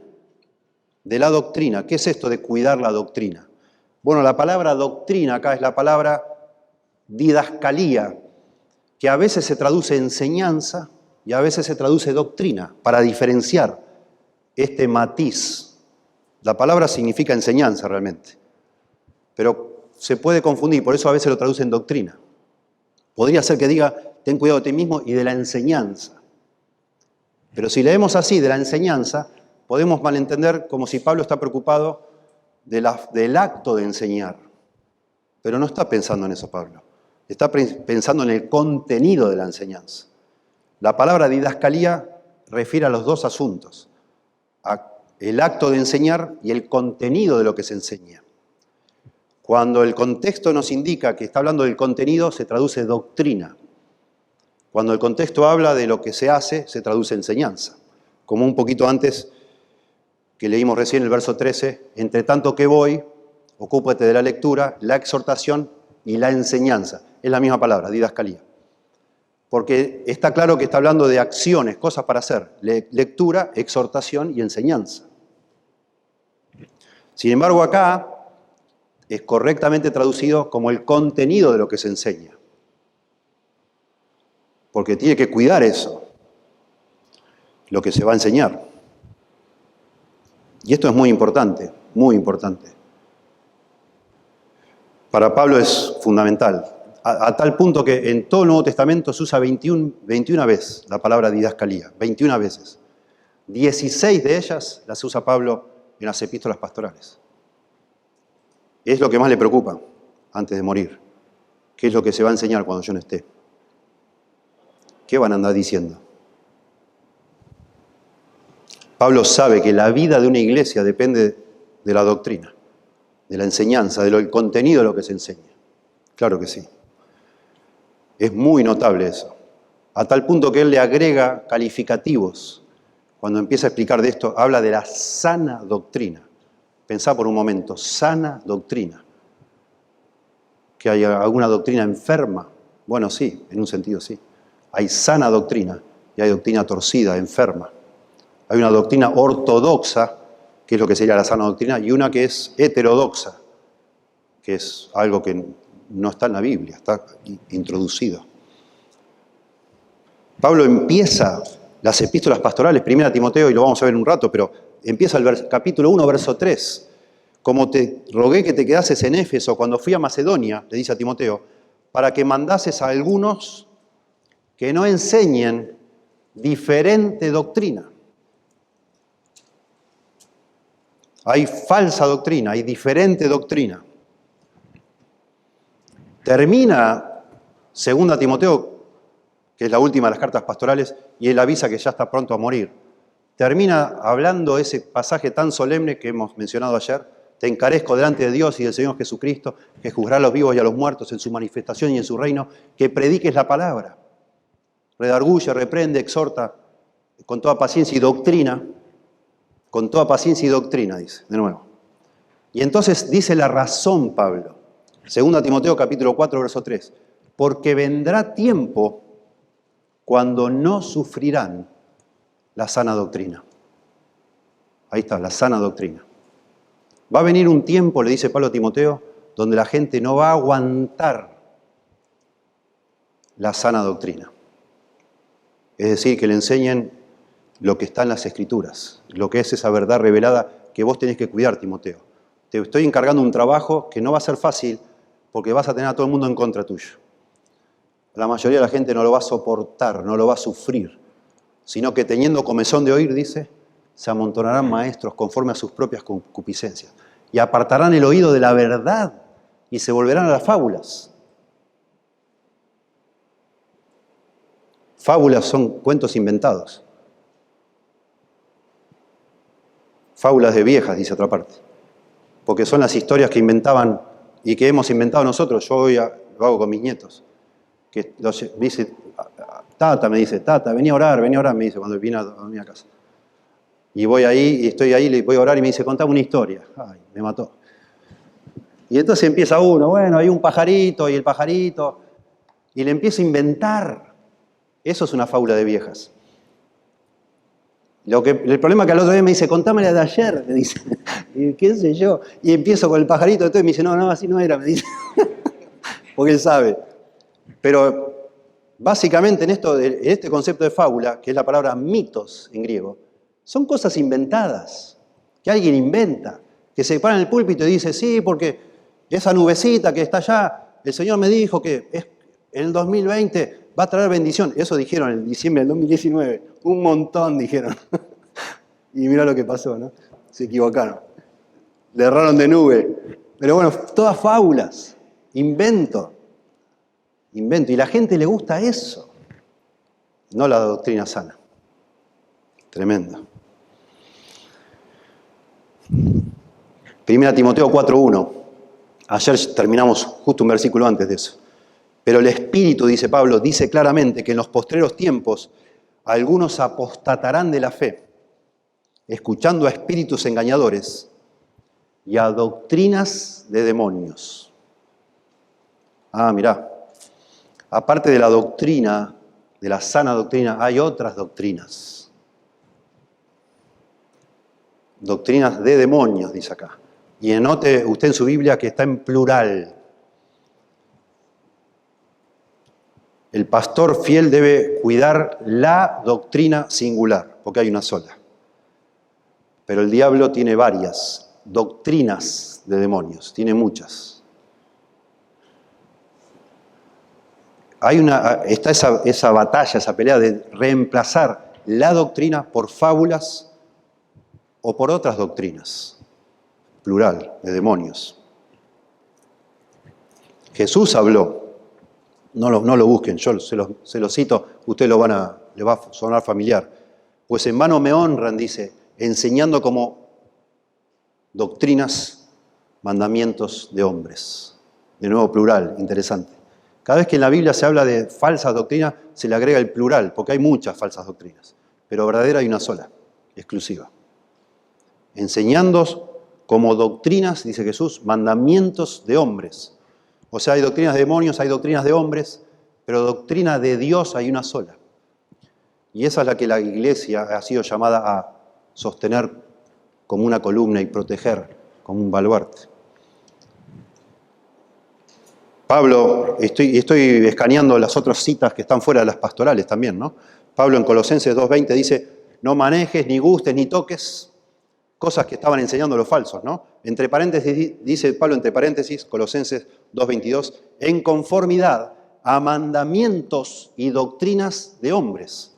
De la doctrina. ¿Qué es esto de cuidar la doctrina? Bueno, la palabra doctrina acá es la palabra didascalía, que a veces se traduce enseñanza y a veces se traduce doctrina, para diferenciar este matiz. La palabra significa enseñanza realmente, pero se puede confundir, por eso a veces lo traduce en doctrina. Podría ser que diga, ten cuidado de ti mismo y de la enseñanza. Pero si leemos así, de la enseñanza, podemos malentender como si Pablo está preocupado del acto de enseñar. Pero no está pensando en eso Pablo. Está pensando en el contenido de la enseñanza. La palabra didascalía refiere a los dos asuntos, el acto de enseñar y el contenido de lo que se enseña. Cuando el contexto nos indica que está hablando del contenido, se traduce doctrina. Cuando el contexto habla de lo que se hace, se traduce enseñanza. Como un poquito antes que leímos recién el verso 13, entre tanto que voy, ocúpate de la lectura, la exhortación y la enseñanza. Es la misma palabra, didascalía. Porque está claro que está hablando de acciones, cosas para hacer. Lectura, exhortación y enseñanza. Sin embargo, acá es correctamente traducido como el contenido de lo que se enseña. Porque tiene que cuidar eso, lo que se va a enseñar. Y esto es muy importante, muy importante. Para Pablo es fundamental. A tal punto que en todo el Nuevo Testamento se usa 21 veces la palabra didascalía, 21 veces. 16 de ellas las usa Pablo en las epístolas pastorales. Es lo que más le preocupa antes de morir. ¿Qué es lo que se va a enseñar cuando yo no esté? ¿Qué van a andar diciendo? Pablo sabe que la vida de una iglesia depende de la doctrina, de la enseñanza, del contenido de lo que se enseña. Claro que sí. Es muy notable eso. A tal punto que él le agrega calificativos. Cuando empieza a explicar de esto, habla de la sana doctrina. Pensá por un momento, sana doctrina. ¿Que hay alguna doctrina enferma? Bueno, sí, en un sentido sí. Hay sana doctrina y hay doctrina torcida, enferma. Hay una doctrina ortodoxa, que es lo que sería la sana doctrina, y una que es heterodoxa, que es algo que no está en la Biblia, está introducido. Pablo empieza las epístolas pastorales, 1 Timoteo, y lo vamos a ver en un rato, pero empieza el capítulo 1, verso 3. Como te rogué que te quedases en Éfeso cuando fui a Macedonia, le dice a Timoteo, para que mandases a algunos que no enseñen diferente doctrina. Hay falsa doctrina, hay diferente doctrina. Termina 2 Timoteo, que es la última de las cartas pastorales, y él avisa que ya está pronto a morir. Termina hablando ese pasaje tan solemne que hemos mencionado ayer: te encarezco delante de Dios y del Señor Jesucristo, que juzgará a los vivos y a los muertos en su manifestación y en su reino, que prediques la palabra. Redarguye, reprende, exhorta con toda paciencia y doctrina. Con toda paciencia y doctrina, dice, de nuevo. Y entonces dice la razón Pablo. 2 Timoteo capítulo 4, verso 3. Porque vendrá tiempo cuando no sufrirán la sana doctrina. Ahí está, la sana doctrina. Va a venir un tiempo, le dice Pablo a Timoteo, donde la gente no va a aguantar la sana doctrina. Es decir, que le enseñen lo que está en las Escrituras, lo que es esa verdad revelada que vos tenés que cuidar, Timoteo. Te estoy encargando un trabajo que no va a ser fácil porque vas a tener a todo el mundo en contra tuyo. La mayoría de la gente no lo va a soportar, no lo va a sufrir, sino que teniendo comezón de oír, dice, se amontonarán maestros conforme a sus propias concupiscencias y apartarán el oído de la verdad y se volverán a las fábulas. Fábulas son cuentos inventados. Fábulas de viejas, dice otra parte. Porque son las historias que inventaban y que hemos inventado nosotros. Yo hoy lo hago con mis nietos. Que dice, Tata, venía a orar, me dice, cuando viene a dormir a casa. Y voy ahí, y estoy ahí, le voy a orar y me dice, contame una historia. Ay, me mató. Y entonces empieza uno, bueno, hay un pajarito y el pajarito, y le empiezo a inventar. Eso es una fábula de viejas. El problema es que al otro día me dice, contame la de ayer, me dice, y qué sé yo. Y empiezo con el pajarito, y me dice, no, así no era, me dice. Porque él sabe. Pero básicamente en este concepto de fábula, que es la palabra mitos en griego, son cosas inventadas, que alguien inventa, que se para en el púlpito y dice, sí, porque esa nubecita que está allá, el Señor me dijo que en el 2020 va a traer bendición. Eso dijeron en diciembre del 2019, un montón dijeron. Y mirá lo que pasó, ¿no? Se equivocaron. Le erraron de nube. Pero bueno, todas fábulas, invento. Y la gente le gusta eso, no la doctrina sana. Tremendo. 1 Timoteo 4:1. Ayer terminamos justo un versículo antes de eso. Pero el Espíritu, dice Pablo, dice claramente que en los postreros tiempos algunos apostatarán de la fe, escuchando a espíritus engañadores y a doctrinas de demonios. Mirá. Aparte de la doctrina, de la sana doctrina, hay otras doctrinas. Doctrinas de demonios, dice acá. Y anote usted en su Biblia que está en plural. El pastor fiel debe cuidar la doctrina singular, porque hay una sola. Pero el diablo tiene varias doctrinas de demonios, tiene muchas. Está esa batalla, esa pelea de reemplazar la doctrina por fábulas o por otras doctrinas, plural, de demonios. Jesús habló, no lo busquen, yo se lo cito, usted le va a sonar familiar. Pues en vano me honran, dice, enseñando como doctrinas, mandamientos de hombres. De nuevo plural, interesante. Cada vez que en la Biblia se habla de falsas doctrinas, se le agrega el plural, porque hay muchas falsas doctrinas. Pero verdadera hay una sola, exclusiva. Enseñándoos como doctrinas, dice Jesús, mandamientos de hombres. O sea, hay doctrinas de demonios, hay doctrinas de hombres, pero doctrina de Dios hay una sola. Y esa es la que la Iglesia ha sido llamada a sostener como una columna y proteger como un baluarte. Pablo, estoy escaneando las otras citas que están fuera de las pastorales también, ¿no? Pablo en Colosenses 2:20 dice, no manejes, ni gustes, ni toques, cosas que estaban enseñando los falsos, ¿no? Entre paréntesis, dice Pablo entre paréntesis, Colosenses 2:22, en conformidad a mandamientos y doctrinas de hombres.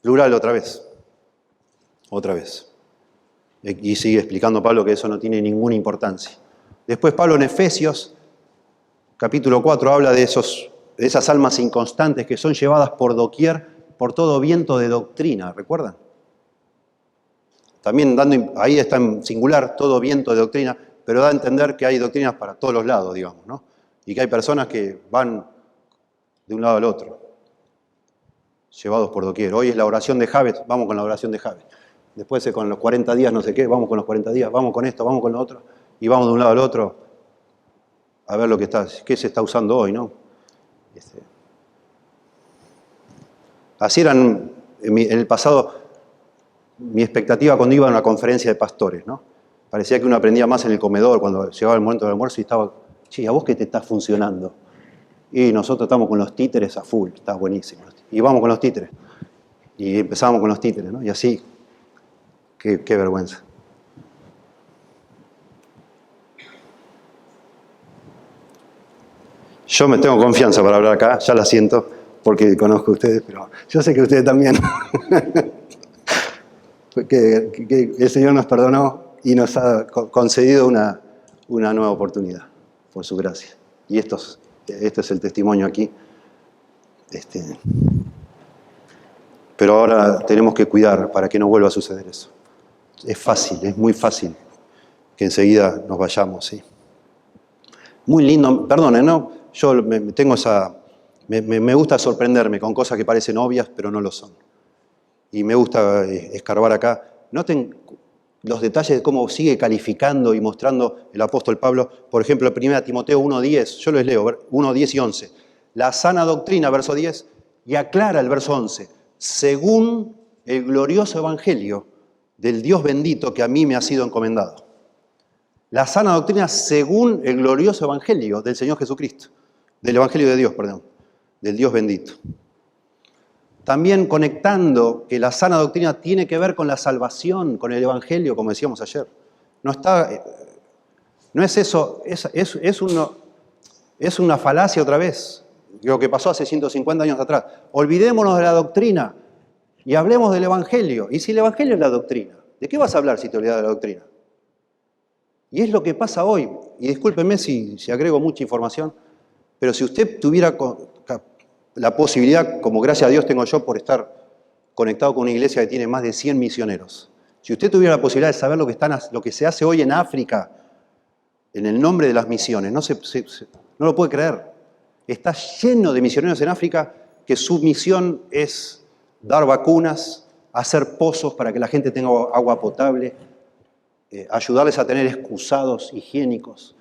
Plural otra vez. Otra vez. Y sigue explicando Pablo que eso no tiene ninguna importancia. Después Pablo en Efesios, capítulo 4, habla de esas almas inconstantes que son llevadas por doquier, por todo viento de doctrina, ¿recuerdan? También ahí está en singular todo viento de doctrina, pero da a entender que hay doctrinas para todos los lados, digamos, ¿no? Y que hay personas que van de un lado al otro, llevados por doquier. Hoy es la oración de Jabez, vamos con la oración de Jabez. Después con los 40 días no sé qué, vamos con los 40 días, vamos con esto, vamos con lo otro, y vamos de un lado al otro a ver qué se está usando hoy, ¿no? Así eran, en el pasado, mi expectativa cuando iba a una conferencia de pastores, ¿no? Parecía que uno aprendía más en el comedor cuando llegaba el momento del almuerzo y estaba, che, ¿a vos qué te está funcionando? Y nosotros estamos con los títeres a full, está buenísimo. Y vamos con los títeres. Y empezábamos con los títeres, ¿no? Y así, qué vergüenza. Yo me tengo confianza para hablar acá, ya la siento, porque conozco a ustedes, pero yo sé que ustedes también. que el Señor nos perdonó y nos ha concedido una nueva oportunidad, por su gracia. Y este es el testimonio aquí. Pero ahora tenemos que cuidar para que no vuelva a suceder eso. Es fácil, es muy fácil que enseguida nos vayamos, ¿sí? Muy lindo, perdonen, ¿no? Yo me gusta sorprenderme con cosas que parecen obvias, pero no lo son. Y me gusta escarbar acá. Noten los detalles de cómo sigue calificando y mostrando el apóstol Pablo. Por ejemplo, 1 Timoteo 1:10, yo les leo, 1:10 y 11. La sana doctrina, verso 10, y aclara el verso 11, según el glorioso evangelio del Dios bendito que a mí me ha sido encomendado. La sana doctrina según el glorioso evangelio del Señor Jesucristo, del evangelio de Dios, perdón, del Dios bendito. También conectando que la sana doctrina tiene que ver con la salvación, con el evangelio, como decíamos ayer. No es eso, es una falacia otra vez, lo que pasó hace 150 años atrás. Olvidémonos de la doctrina y hablemos del evangelio. Y si el evangelio es la doctrina, ¿de qué vas a hablar si te olvidas de la doctrina? Y es lo que pasa hoy. Y discúlpeme si agrego mucha información, pero si usted tuviera la posibilidad, como gracias a Dios tengo yo por estar conectado con una iglesia que tiene más de 100 misioneros, si usted tuviera la posibilidad de saber lo que se hace hoy en África, en el nombre de las misiones, no lo puede creer. Está lleno de misioneros en África que su misión es dar vacunas, hacer pozos para que la gente tenga agua potable, ayudarles a tener excusados higiénicos.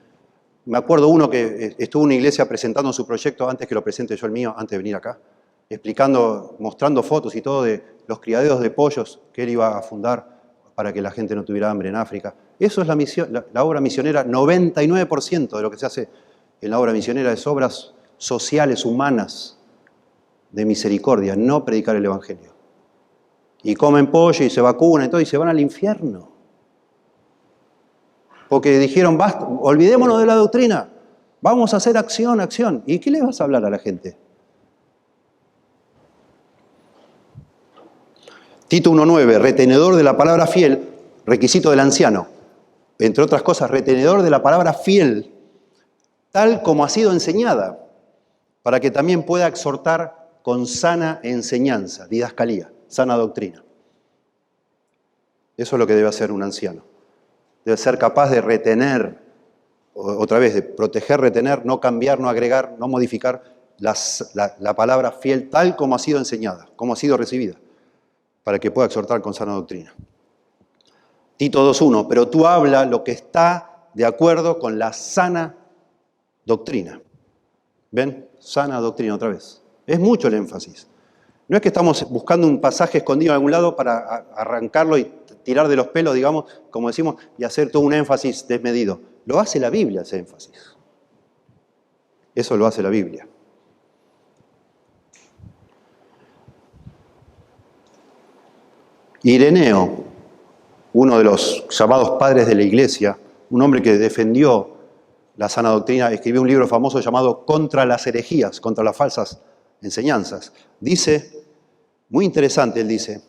Me acuerdo uno que estuvo en una iglesia presentando su proyecto antes que lo presente yo el mío, antes de venir acá, mostrando fotos y todo de los criaderos de pollos que él iba a fundar para que la gente no tuviera hambre en África. Eso es la obra misionera. 99% de lo que se hace en la obra misionera es obras sociales, humanas, de misericordia, no predicar el evangelio. Y comen pollo y se vacunan y todo y se van al infierno. Porque dijeron, basta, olvidémonos de la doctrina, vamos a hacer acción, acción. ¿Y qué le vas a hablar a la gente? Tito 1:9, retenedor de la palabra fiel, requisito del anciano. Entre otras cosas, retenedor de la palabra fiel, tal como ha sido enseñada, para que también pueda exhortar con sana enseñanza, didascalía, sana doctrina. Eso es lo que debe hacer un anciano. Debe ser capaz de retener otra vez, de proteger, retener, no cambiar, no agregar, no modificar la palabra fiel tal como ha sido enseñada, como ha sido recibida, para que pueda exhortar con sana doctrina. Tito 2:1, pero tú habla lo que está de acuerdo con la sana doctrina. ¿Ven? Sana doctrina otra vez. Es mucho el énfasis. No es que estamos buscando un pasaje escondido en algún lado para arrancarlo y tirar de los pelos, digamos, como decimos, y hacer todo un énfasis desmedido. Lo hace la Biblia ese énfasis. Eso lo hace la Biblia. Ireneo, uno de los llamados padres de la Iglesia, un hombre que defendió la sana doctrina, escribió un libro famoso llamado Contra las herejías, contra las falsas enseñanzas. Dice, muy interesante, él dice,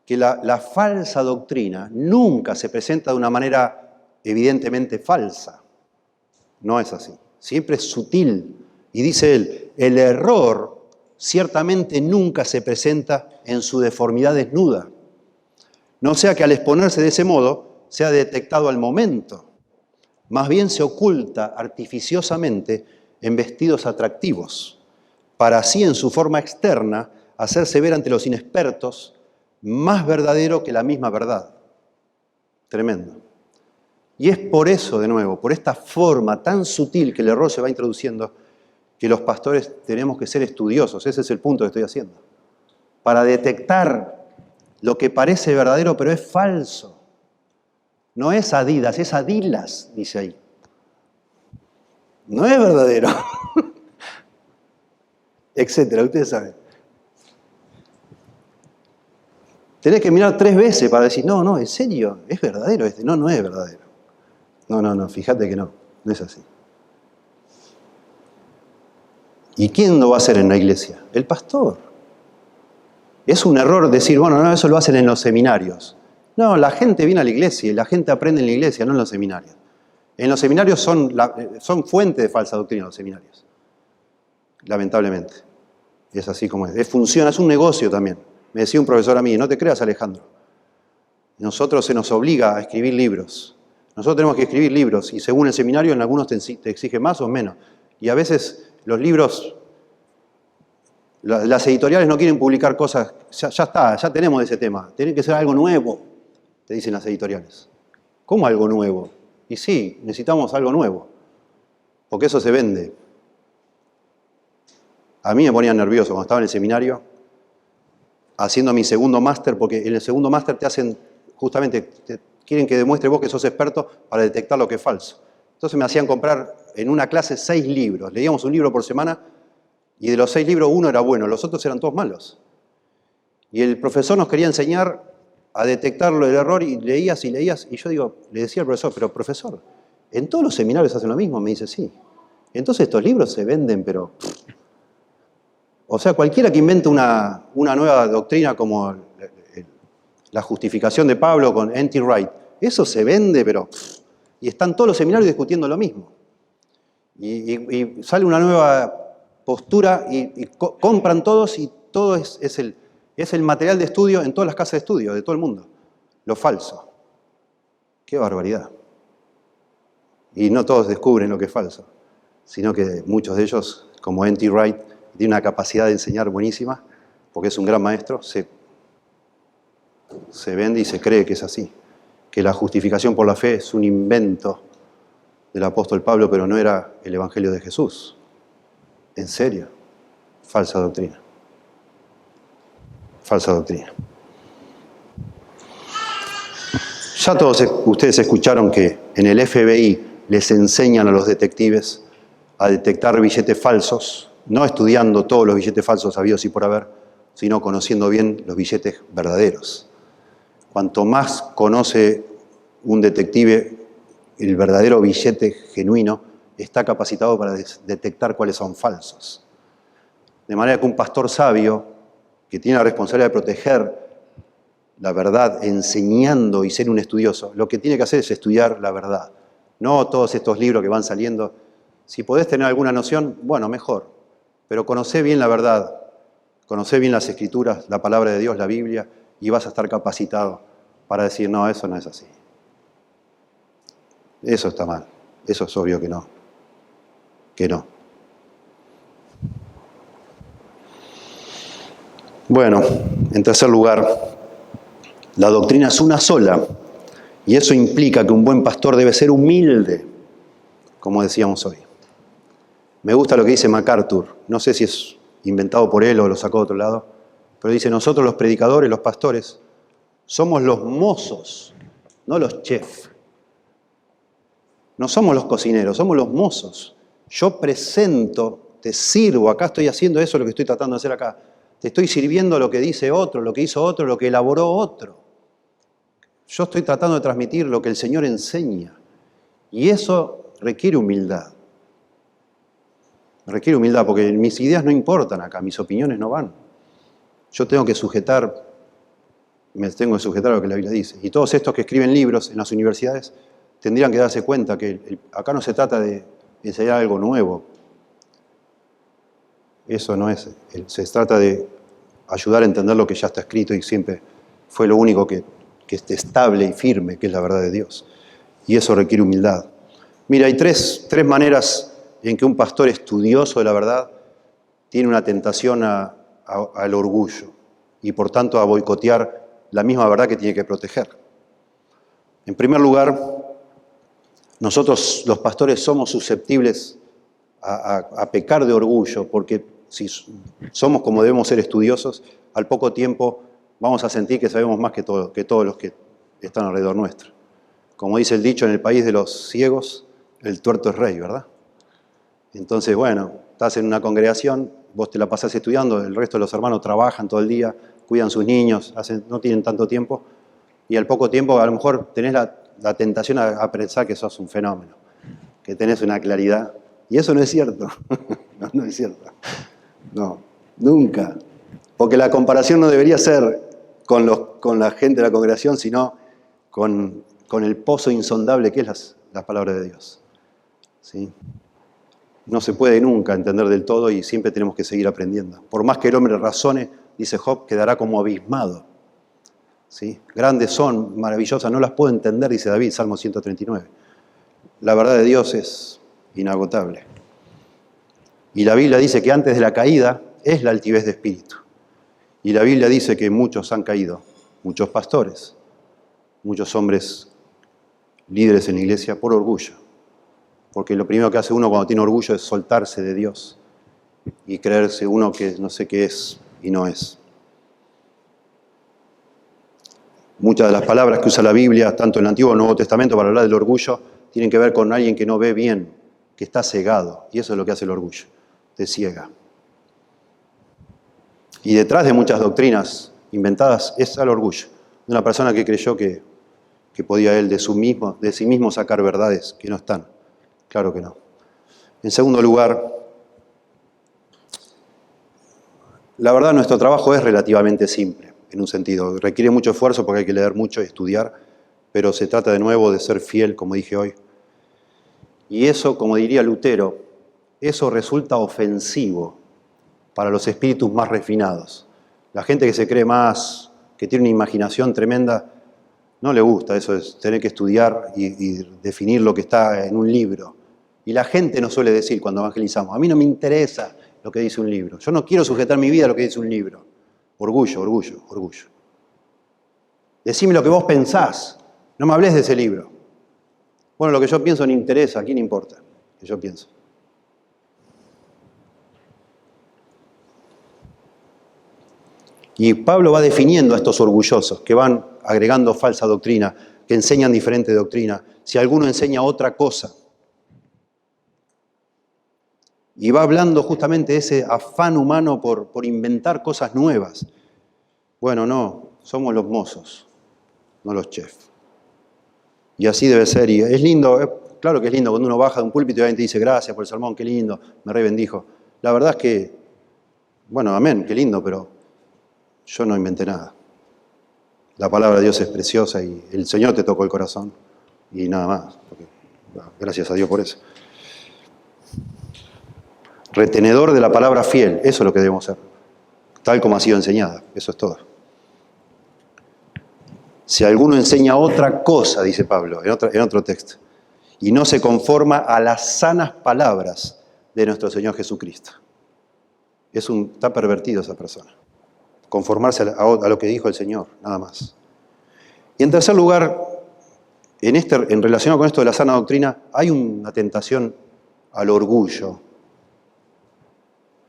que la falsa doctrina nunca se presenta de una manera evidentemente falsa. No es así. Siempre es sutil. Y dice él, el error ciertamente nunca se presenta en su deformidad desnuda. No sea que al exponerse de ese modo sea detectado al momento. Más bien se oculta artificiosamente en vestidos atractivos, para así en su forma externa hacerse ver ante los inexpertos más verdadero que la misma verdad. Tremendo. Y es por eso, de nuevo, por esta forma tan sutil que el error se va introduciendo, que los pastores tenemos que ser estudiosos. Ese es el punto que estoy haciendo. Para detectar lo que parece verdadero, pero es falso. No es Adidas, es Adilas, dice ahí. No es verdadero. Etcétera, ustedes saben. Tenés que mirar 3 veces para decir, no, ¿en serio? ¿Es verdadero este? No es verdadero. No, fíjate que no es así. ¿Y quién lo va a hacer en la iglesia? El pastor. Es un error decir, no, eso lo hacen en los seminarios. No, la gente viene a la iglesia y la gente aprende en la iglesia, no en los seminarios. En los seminarios son fuente de falsa doctrina los seminarios. Lamentablemente. Es así como es. Funciona, es un negocio también. Me decía un profesor a mí, no te creas, Alejandro. Nosotros se nos obliga a escribir libros. Nosotros tenemos que escribir libros y según el seminario en algunos te exige más o menos. Y a veces los libros, las editoriales no quieren publicar cosas, ya está, ya tenemos ese tema. Tiene que ser algo nuevo, te dicen las editoriales. ¿Cómo algo nuevo? Y sí, necesitamos algo nuevo, porque eso se vende. A mí me ponía nervioso cuando estaba en el seminario, haciendo mi segundo máster, porque en el segundo máster te hacen, justamente, quieren que demuestre vos que sos experto para detectar lo que es falso. Entonces me hacían comprar en una clase 6 libros. Leíamos un libro por semana y de los 6 libros 1 era bueno, los otros eran todos malos. Y el profesor nos quería enseñar a detectar el error y leías, y yo le decía al profesor, pero profesor, ¿en todos los seminarios hacen lo mismo? Me dice, sí. Entonces estos libros se venden, pero... O sea, cualquiera que invente una nueva doctrina como la justificación de Pablo con N.T. Wright, eso se vende, pero... Y están todos los seminarios discutiendo lo mismo. Y sale una nueva postura y compran todos y todo es el material de estudio en todas las casas de estudio de todo el mundo. Lo falso. ¡Qué barbaridad! Y no todos descubren lo que es falso, sino que muchos de ellos, como N.T. Wright, tiene una capacidad de enseñar buenísima, porque es un gran maestro, se vende y se cree que es así, que la justificación por la fe es un invento del apóstol Pablo, pero no era el evangelio de Jesús. ¿En serio? Falsa doctrina. Falsa doctrina. Ya todos ustedes escucharon que en el FBI les enseñan a los detectives a detectar billetes falsos, no estudiando todos los billetes falsos habidos y por haber, sino conociendo bien los billetes verdaderos. Cuanto más conoce un detective el verdadero billete genuino, está capacitado para detectar cuáles son falsos. De manera que un pastor sabio, que tiene la responsabilidad de proteger la verdad, enseñando y ser un estudioso, lo que tiene que hacer es estudiar la verdad. No todos estos libros que van saliendo. Si podés tener alguna noción, bueno, mejor. Pero conocé bien la verdad, conocé bien las Escrituras, la palabra de Dios, la Biblia, y vas a estar capacitado para decir, no, eso no es así. Eso está mal. Eso es obvio que no. Que no. Bueno, en tercer lugar, la doctrina es una sola, y eso implica que un buen pastor debe ser humilde, como decíamos hoy. Me gusta lo que dice MacArthur, no sé si es inventado por él o lo sacó de otro lado, pero dice, nosotros los predicadores, los pastores, somos los mozos, no los chefs. No somos los cocineros, somos los mozos. Yo presento, te sirvo, acá estoy haciendo eso, lo que estoy tratando de hacer acá. Te estoy sirviendo lo que dice otro, lo que hizo otro, lo que elaboró otro. Yo estoy tratando de transmitir lo que el Señor enseña. Y eso requiere humildad. Requiere humildad porque mis ideas no importan acá, mis opiniones no van. Yo me tengo que sujetar a lo que la Biblia dice. Y todos estos que escriben libros en las universidades tendrían que darse cuenta que acá no se trata de enseñar algo nuevo. Eso no es. Se trata de ayudar a entender lo que ya está escrito y siempre fue lo único que esté estable y firme, que es la verdad de Dios. Y eso requiere humildad. Mira, hay tres maneras en que un pastor estudioso de la verdad tiene una tentación al orgullo y por tanto a boicotear la misma verdad que tiene que proteger. En primer lugar, nosotros los pastores somos susceptibles a pecar de orgullo porque si somos como debemos ser estudiosos, al poco tiempo vamos a sentir que sabemos más que todos los que están alrededor nuestro. Como dice el dicho, en el país de los ciegos, el tuerto es rey, ¿verdad? Entonces, bueno, estás en una congregación, vos te la pasás estudiando, el resto de los hermanos trabajan todo el día, cuidan sus niños, no tienen tanto tiempo, y al poco tiempo a lo mejor tenés la tentación a pensar que sos un fenómeno, que tenés una claridad. Y eso no es cierto. No es cierto. No, nunca. Porque la comparación no debería ser con la gente de la congregación, sino con el pozo insondable que es la palabra de Dios. ¿Sí? No se puede nunca entender del todo y siempre tenemos que seguir aprendiendo. Por más que el hombre razone, dice Job, quedará como abismado. ¿Sí? Grandes son, maravillosas, no las puedo entender, dice David, Salmo 139. La verdad de Dios es inagotable. Y la Biblia dice que antes de la caída es la altivez de espíritu. Y la Biblia dice que muchos han caído, muchos pastores, muchos hombres líderes en la iglesia por orgullo. Porque lo primero que hace uno cuando tiene orgullo es soltarse de Dios y creerse uno que no sé qué es y no es. Muchas de las palabras que usa la Biblia, tanto en el Antiguo como en el Nuevo Testamento, para hablar del orgullo, tienen que ver con alguien que no ve bien, que está cegado. Y eso es lo que hace el orgullo, te ciega. Y detrás de muchas doctrinas inventadas está el orgullo. De una persona que creyó que podía él de sí mismo sacar verdades que no están. Claro que no. En segundo lugar, la verdad nuestro trabajo es relativamente simple, en un sentido. Requiere mucho esfuerzo porque hay que leer mucho y estudiar, pero se trata de nuevo de ser fiel, como dije hoy. Y eso, como diría Lutero, eso resulta ofensivo para los espíritus más refinados. La gente que se cree más, que tiene una imaginación tremenda, no le gusta eso, es tener que estudiar y definir lo que está en un libro. Y la gente nos suele decir cuando evangelizamos, a mí no me interesa lo que dice un libro. Yo no quiero sujetar mi vida a lo que dice un libro. Orgullo, orgullo, orgullo. Decime lo que vos pensás, no me hables de ese libro. Bueno, lo que yo pienso no interesa, ¿a quién importa? Lo que yo pienso. Y Pablo va definiendo a estos orgullosos que van agregando falsa doctrina, que enseñan diferente doctrina. Si alguno enseña otra cosa, y va hablando justamente de ese afán humano por inventar cosas nuevas. Bueno, no, somos los mozos, no los chefs. Y así debe ser. Y es lindo, claro que es lindo cuando uno baja de un púlpito y alguien te dice gracias por el sermón, qué lindo, me re bendijo. La verdad es que, bueno, amén, qué lindo, pero yo no inventé nada. La palabra de Dios es preciosa y el Señor te tocó el corazón y nada más. Gracias a Dios por eso. Retenedor de la palabra fiel, eso es lo que debemos ser, tal como ha sido enseñada, eso es todo. Si alguno enseña otra cosa, dice Pablo en otro texto, y no se conforma a las sanas palabras de nuestro Señor Jesucristo. Está pervertido esa persona. Conformarse a lo que dijo el Señor, nada más. Y en tercer lugar, en relación con esto de la sana doctrina, hay una tentación al orgullo,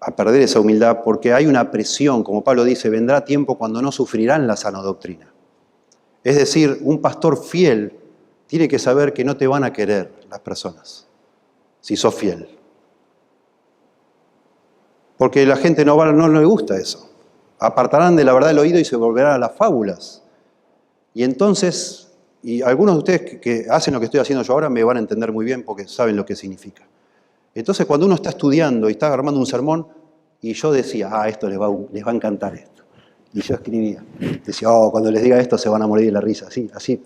a perder esa humildad, porque hay una presión, como Pablo dice, vendrá tiempo cuando no sufrirán la sana doctrina. Es decir, un pastor fiel tiene que saber que no te van a querer las personas, si sos fiel. Porque la gente no le gusta eso. Apartarán de la verdad el oído y se volverán a las fábulas. Y entonces, y algunos de ustedes que hacen lo que estoy haciendo yo ahora me van a entender muy bien porque saben lo que significa. Entonces, cuando uno está estudiando y está armando un sermón, y yo decía, esto les va a encantar esto. Y yo escribía, decía, cuando les diga esto se van a morir de la risa.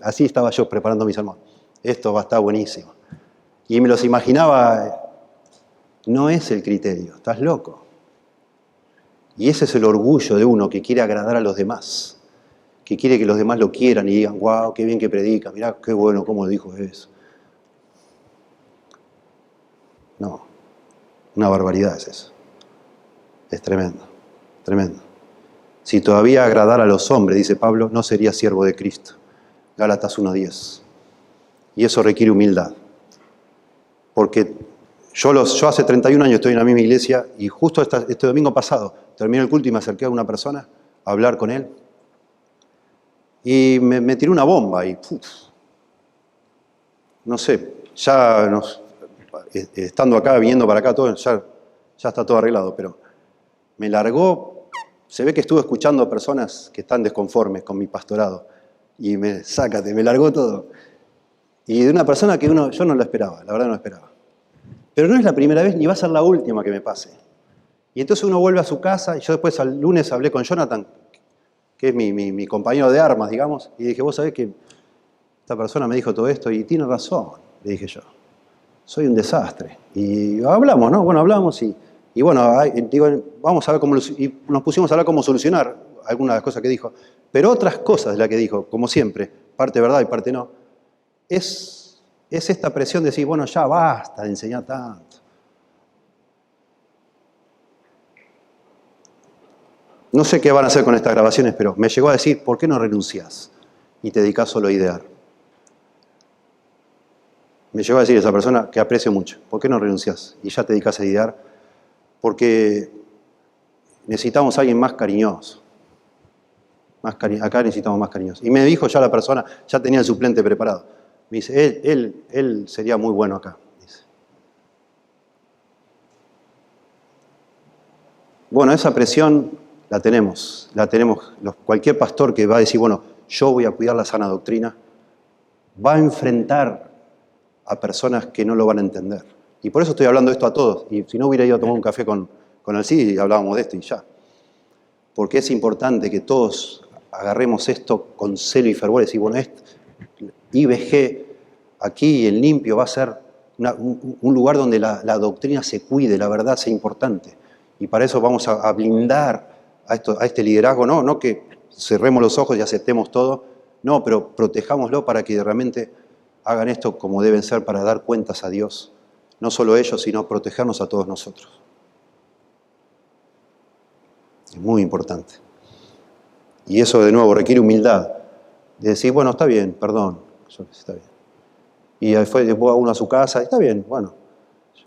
Así estaba yo preparando mi sermón. Esto va a estar buenísimo. Y me los imaginaba, no es el criterio, estás loco. Y ese es el orgullo de uno que quiere agradar a los demás, que quiere que los demás lo quieran y digan, wow, qué bien que predica, mirá qué bueno cómo dijo eso. No, una barbaridad es eso. Es tremendo, tremendo. Si todavía agradara a los hombres, dice Pablo, no sería siervo de Cristo. Gálatas 1:10. Y eso requiere humildad. Porque yo hace 31 años estoy en la misma iglesia y justo este domingo pasado terminé el culto y me acerqué a una persona a hablar con él. Y me tiró una bomba y no sé, estando acá, viniendo para acá, todo, ya está todo arreglado, pero me largó. Se ve que estuve escuchando a personas que están desconformes con mi pastorado y me largó todo. Y de una persona que yo no lo esperaba, la verdad no lo esperaba. Pero no es la primera vez ni va a ser la última que me pase. Y entonces uno vuelve a su casa y yo después al lunes hablé con Jonathan, que es mi compañero de armas, digamos, y dije, vos sabés que esta persona me dijo todo esto y tiene razón, le dije yo. Soy un desastre. Y hablamos, ¿no? Bueno, hablamos y bueno, digo, vamos a ver y nos pusimos a hablar cómo solucionar algunas de las cosas que dijo. Pero otras cosas de las que dijo, como siempre, parte verdad y parte no, es esta presión de decir, bueno, ya basta de enseñar tanto. No sé qué van a hacer con estas grabaciones, pero me llegó a decir, ¿por qué no renunciás y te dedicás solo a idear? Me llegó a decir esa persona que aprecio mucho, ¿por qué no renunciás y ya te dedicás a idear? Porque necesitamos a alguien más cariñoso. Acá necesitamos más cariñoso. Y me dijo ya la persona, ya tenía el suplente preparado. Me dice, él sería muy bueno acá. Dice. Bueno, esa presión la tenemos. Cualquier pastor que va a decir, bueno, yo voy a cuidar la sana doctrina, va a enfrentar a personas que no lo van a entender. Y por eso estoy hablando esto a todos. Y si no hubiera ido a tomar un café con el CID y hablábamos de esto y ya. Porque es importante que todos agarremos esto con celo y fervor y decir, bueno, IBG aquí en limpio va a ser un lugar donde la doctrina se cuide, la verdad sea importante. Y para eso vamos a blindar a este liderazgo, no que cerremos los ojos y aceptemos todo, no, pero protejámoslo para que realmente hagan esto como deben ser para dar cuentas a Dios. No solo ellos, sino protegernos a todos nosotros. Es muy importante. Y eso, de nuevo, requiere humildad. De decir, bueno, está bien, perdón, está bien. Y después va uno a su casa, está bien, bueno,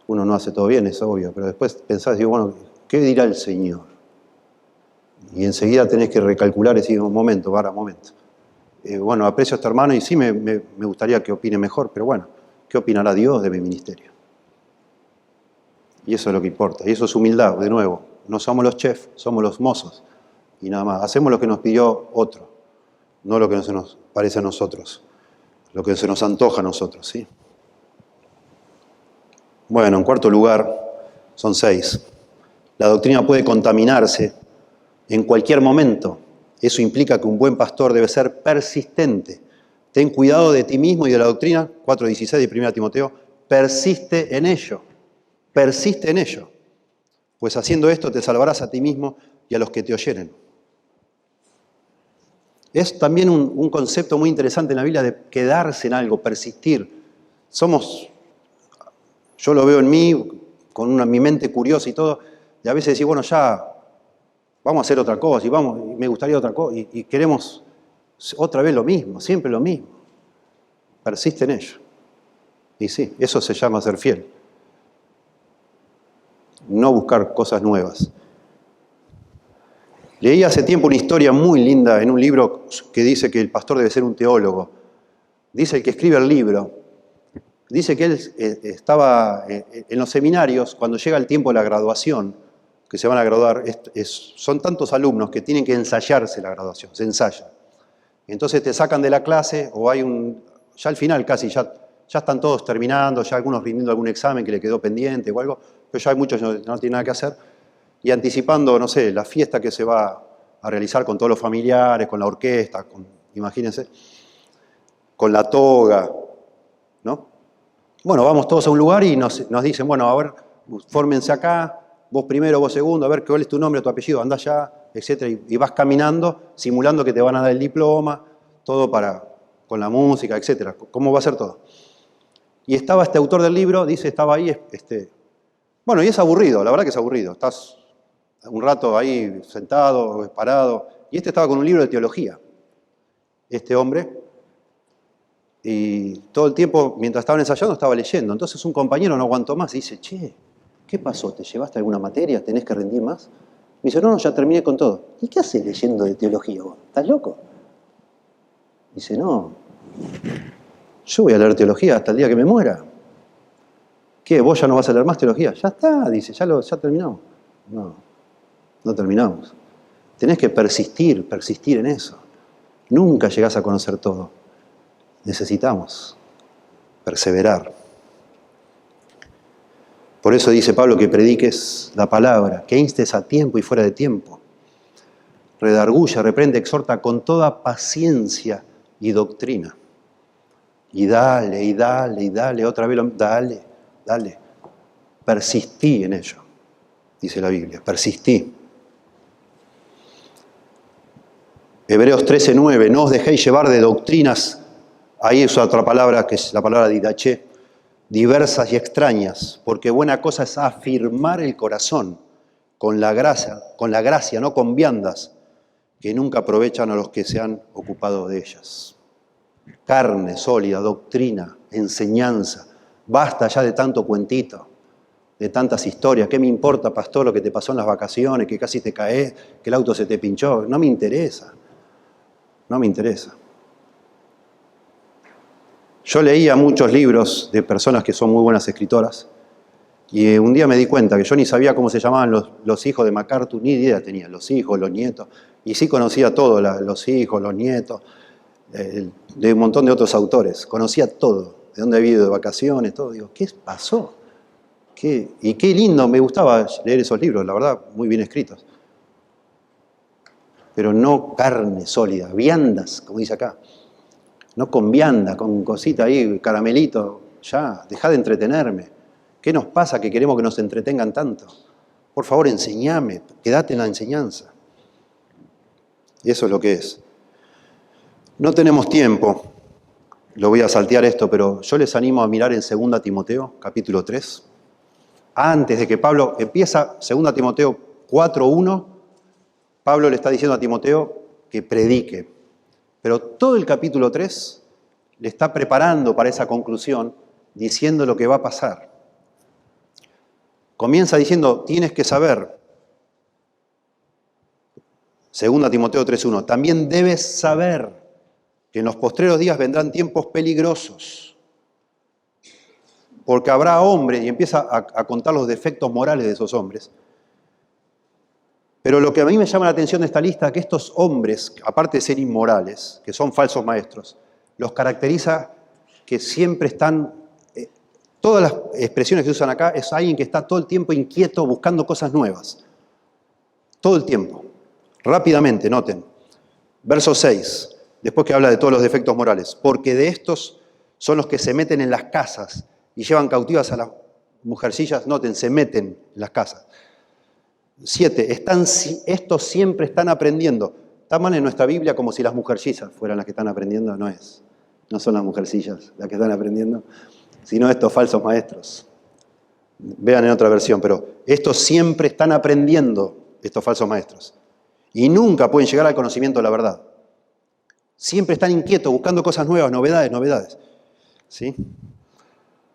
uno no hace todo bien, es obvio, pero después pensás, digo, bueno, ¿qué dirá el Señor? Y enseguida tenés que recalcular y decir, un momento. Bueno, aprecio a este hermano y sí me gustaría que opine mejor, pero bueno, ¿qué opinará Dios de mi ministerio? Y eso es lo que importa, y eso es humildad, de nuevo. No somos los chefs, somos los mozos. Y nada más, hacemos lo que nos pidió otro, no lo que se nos parece a nosotros, lo que se nos antoja a nosotros, ¿sí? Bueno, en cuarto lugar, son 6. La doctrina puede contaminarse en cualquier momento. Eso implica que un buen pastor debe ser persistente. Ten cuidado de ti mismo y de la doctrina, 4:16 de 1 Timoteo, persiste en ello, pues haciendo esto te salvarás a ti mismo y a los que te oyeren. Es también un concepto muy interesante en la Biblia de quedarse en algo, persistir. yo lo veo en mí, con mi mente curiosa y todo, y a veces decís, bueno, ya, vamos a hacer otra cosa, y me gustaría otra cosa, y queremos otra vez lo mismo, siempre lo mismo. Persiste en ello. Y sí, eso se llama ser fiel. No buscar cosas nuevas. Leí hace tiempo una historia muy linda en un libro que dice que el pastor debe ser un teólogo. Dice el que escribe el libro, dice que él estaba en los seminarios, cuando llega el tiempo de la graduación, que se van a graduar, son tantos alumnos que tienen que ensayarse la graduación, se ensaya. Entonces te sacan de la clase o ya al final casi, ya están todos terminando, ya algunos rindiendo algún examen que le quedó pendiente o algo, pero ya hay muchos que no tienen nada que hacer. Y anticipando, no sé, la fiesta que se va a realizar con todos los familiares, con la orquesta, imagínense, con la toga, ¿no? Bueno, vamos todos a un lugar y nos dicen, bueno, a ver, fórmense acá, vos primero, vos segundo, a ver cuál es tu nombre, tu apellido, anda allá, etc. Y vas caminando, simulando que te van a dar el diploma, todo con la música, etc. ¿Cómo va a ser todo? Y estaba este autor del libro, dice, estaba ahí, bueno, y es aburrido, la verdad que es aburrido. Estás un rato ahí sentado, parado, y estaba con un libro de teología, este hombre, y todo el tiempo, mientras estaban ensayando, estaba leyendo. Entonces un compañero no aguantó más y dice, che, ¿qué pasó? ¿Te llevaste alguna materia? ¿Tenés que rendir más? Me dice, no, ya terminé con todo. ¿Y qué haces leyendo de teología vos? ¿Estás loco? Dice, no, yo voy a leer teología hasta el día que me muera. ¿Qué? ¿Vos ya no vas a leer más teología? Ya está, dice, ya terminamos. No terminamos. Tenés que persistir en eso. Nunca llegás a conocer todo. Necesitamos perseverar. Por eso dice Pablo que prediques la palabra, que instes a tiempo y fuera de tiempo. Redarguya, reprende, exhorta con toda paciencia y doctrina. Y dale, otra vez, dale. Persistí en ello, dice la Biblia, persistí. Hebreos 13:9, no os dejéis llevar de doctrinas, ahí es otra palabra que es la palabra didaché, diversas y extrañas, porque buena cosa es afirmar el corazón con la gracia, no con viandas, que nunca aprovechan a los que se han ocupado de ellas. Carne sólida, doctrina, enseñanza, basta ya de tanto cuentito, de tantas historias. ¿Qué me importa, pastor, lo que te pasó en las vacaciones, que casi te caes, que el auto se te pinchó? No me interesa. Yo leía muchos libros de personas que son muy buenas escritoras y un día me di cuenta que yo ni sabía cómo se llamaban los hijos de MacArthur, ni idea tenía, los hijos, los nietos, y sí conocía todo, los hijos, los nietos, de un montón de otros autores, conocía todo, de dónde había ido de vacaciones, todo. Digo, ¿qué pasó? Y qué lindo, me gustaba leer esos libros, la verdad, muy bien escritos. Pero no carne sólida, viandas, como dice acá. No con vianda, con cosita ahí, caramelito, ya, dejá de entretenerme. ¿Qué nos pasa que queremos que nos entretengan tanto? Por favor, enseñame, quédate en la enseñanza. Y eso es lo que es. No tenemos tiempo, lo voy a saltear esto, pero yo les animo a mirar en 2 Timoteo, capítulo 3. Antes de que Pablo empieza 2 Timoteo 4:1, Pablo le está diciendo a Timoteo que predique. Pero todo el capítulo 3 le está preparando para esa conclusión, diciendo lo que va a pasar. Comienza diciendo, tienes que saber, 2 Timoteo 3:1, también debes saber que en los postreros días vendrán tiempos peligrosos, porque habrá hombres, y empieza a contar los defectos morales de esos hombres. Pero lo que a mí me llama la atención de esta lista es que estos hombres, aparte de ser inmorales, que son falsos maestros, los caracteriza que siempre están, todas las expresiones que se usan acá, es alguien que está todo el tiempo inquieto buscando cosas nuevas. Todo el tiempo. Rápidamente, noten. Verso 6, después que habla de todos los defectos morales. Porque de estos son los que se meten en las casas y llevan cautivas a las mujercillas, noten, se meten en las casas. 7, estos siempre están aprendiendo. Está mal en nuestra Biblia como si las mujercillas fueran las que están aprendiendo, no son las mujercillas las que están aprendiendo. sino estos falsos maestros. Vean en otra versión, pero estos siempre están aprendiendo, estos falsos maestros, y nunca pueden llegar al conocimiento de la verdad. Siempre están inquietos, buscando cosas nuevas, novedades. ¿Sí?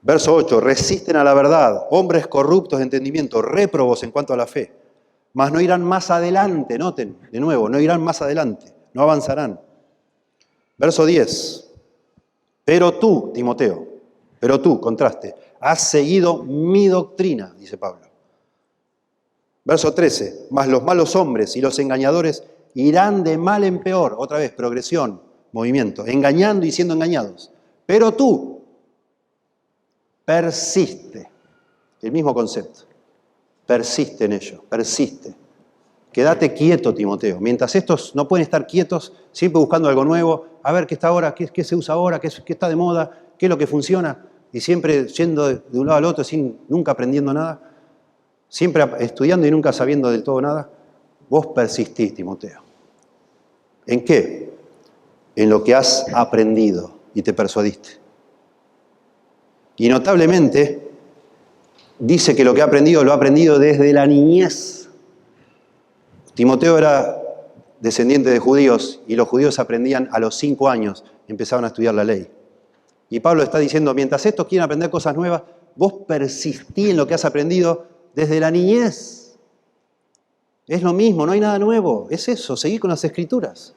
Verso 8, resisten a la verdad, hombres corruptos de entendimiento, réprobos en cuanto a la fe, mas no irán más adelante, noten, de nuevo, no irán más adelante, no avanzarán. Verso 10, pero tú, Timoteo, contraste, has seguido mi doctrina, dice Pablo. Verso 13, mas los malos hombres y los engañadores irán de mal en peor, otra vez, progresión, movimiento, engañando y siendo engañados. Pero tú, persiste, el mismo concepto, persiste en ello, persiste. Quédate quieto, Timoteo. Mientras estos no pueden estar quietos, siempre buscando algo nuevo, a ver qué está ahora, qué se usa ahora, qué está de moda, qué es lo que funciona, y siempre yendo de un lado al otro sin nunca aprendiendo nada, siempre estudiando y nunca sabiendo del todo nada. Vos persistís, Timoteo. ¿En qué? En lo que has aprendido y te persuadiste. Y notablemente dice que lo que ha aprendido lo ha aprendido desde la niñez. Timoteo era descendiente de judíos y los judíos aprendían a los 5 años, empezaban a estudiar la ley. Y Pablo está diciendo, mientras estos quieren aprender cosas nuevas, vos persistí en lo que has aprendido desde la niñez. Es lo mismo, no hay nada nuevo, es eso, seguí con las escrituras.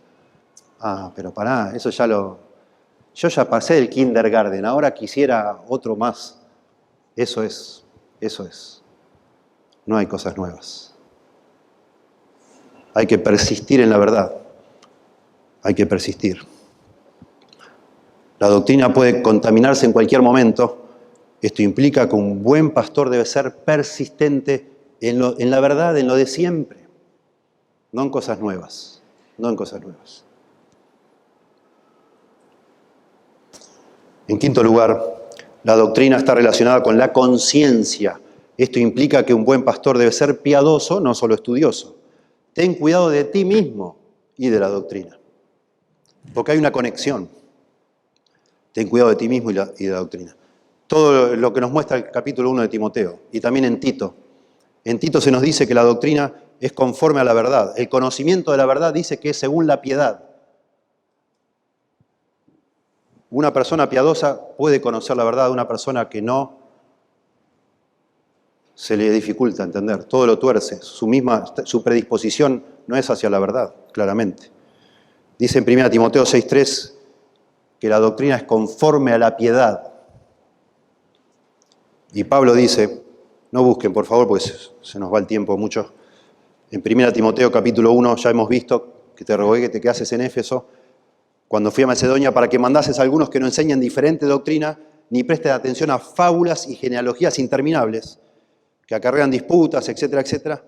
Ah, pero pará, eso yo ya pasé el kindergarten, ahora quisiera otro más. Eso es. No hay cosas nuevas. Hay que persistir en la verdad. Hay que persistir. La doctrina puede contaminarse en cualquier momento. Esto implica que un buen pastor debe ser persistente en la verdad, en lo de siempre. No en cosas nuevas. En quinto lugar, la doctrina está relacionada con la conciencia. Esto implica que un buen pastor debe ser piadoso, no solo estudioso. Ten cuidado de ti mismo y de la doctrina. Porque hay una conexión. Ten cuidado de ti mismo y de la doctrina. Todo lo que nos muestra el capítulo 1 de Timoteo y también en Tito. En Tito se nos dice que la doctrina es conforme a la verdad. El conocimiento de la verdad dice que es según la piedad. Una persona piadosa puede conocer la verdad de una persona que no se le dificulta entender, todo lo tuerce, su predisposición no es hacia la verdad, claramente. Dice en 1 Timoteo 6:3 que la doctrina es conforme a la piedad. Y Pablo dice, no busquen por favor porque se nos va el tiempo mucho. En 1 Timoteo capítulo 1 ya hemos visto que te rogué que te quedases en Éfeso, cuando fui a Macedonia, para que mandases a algunos que no enseñan diferente doctrina, ni presten atención a fábulas y genealogías interminables, que acarrean disputas, etcétera, etcétera.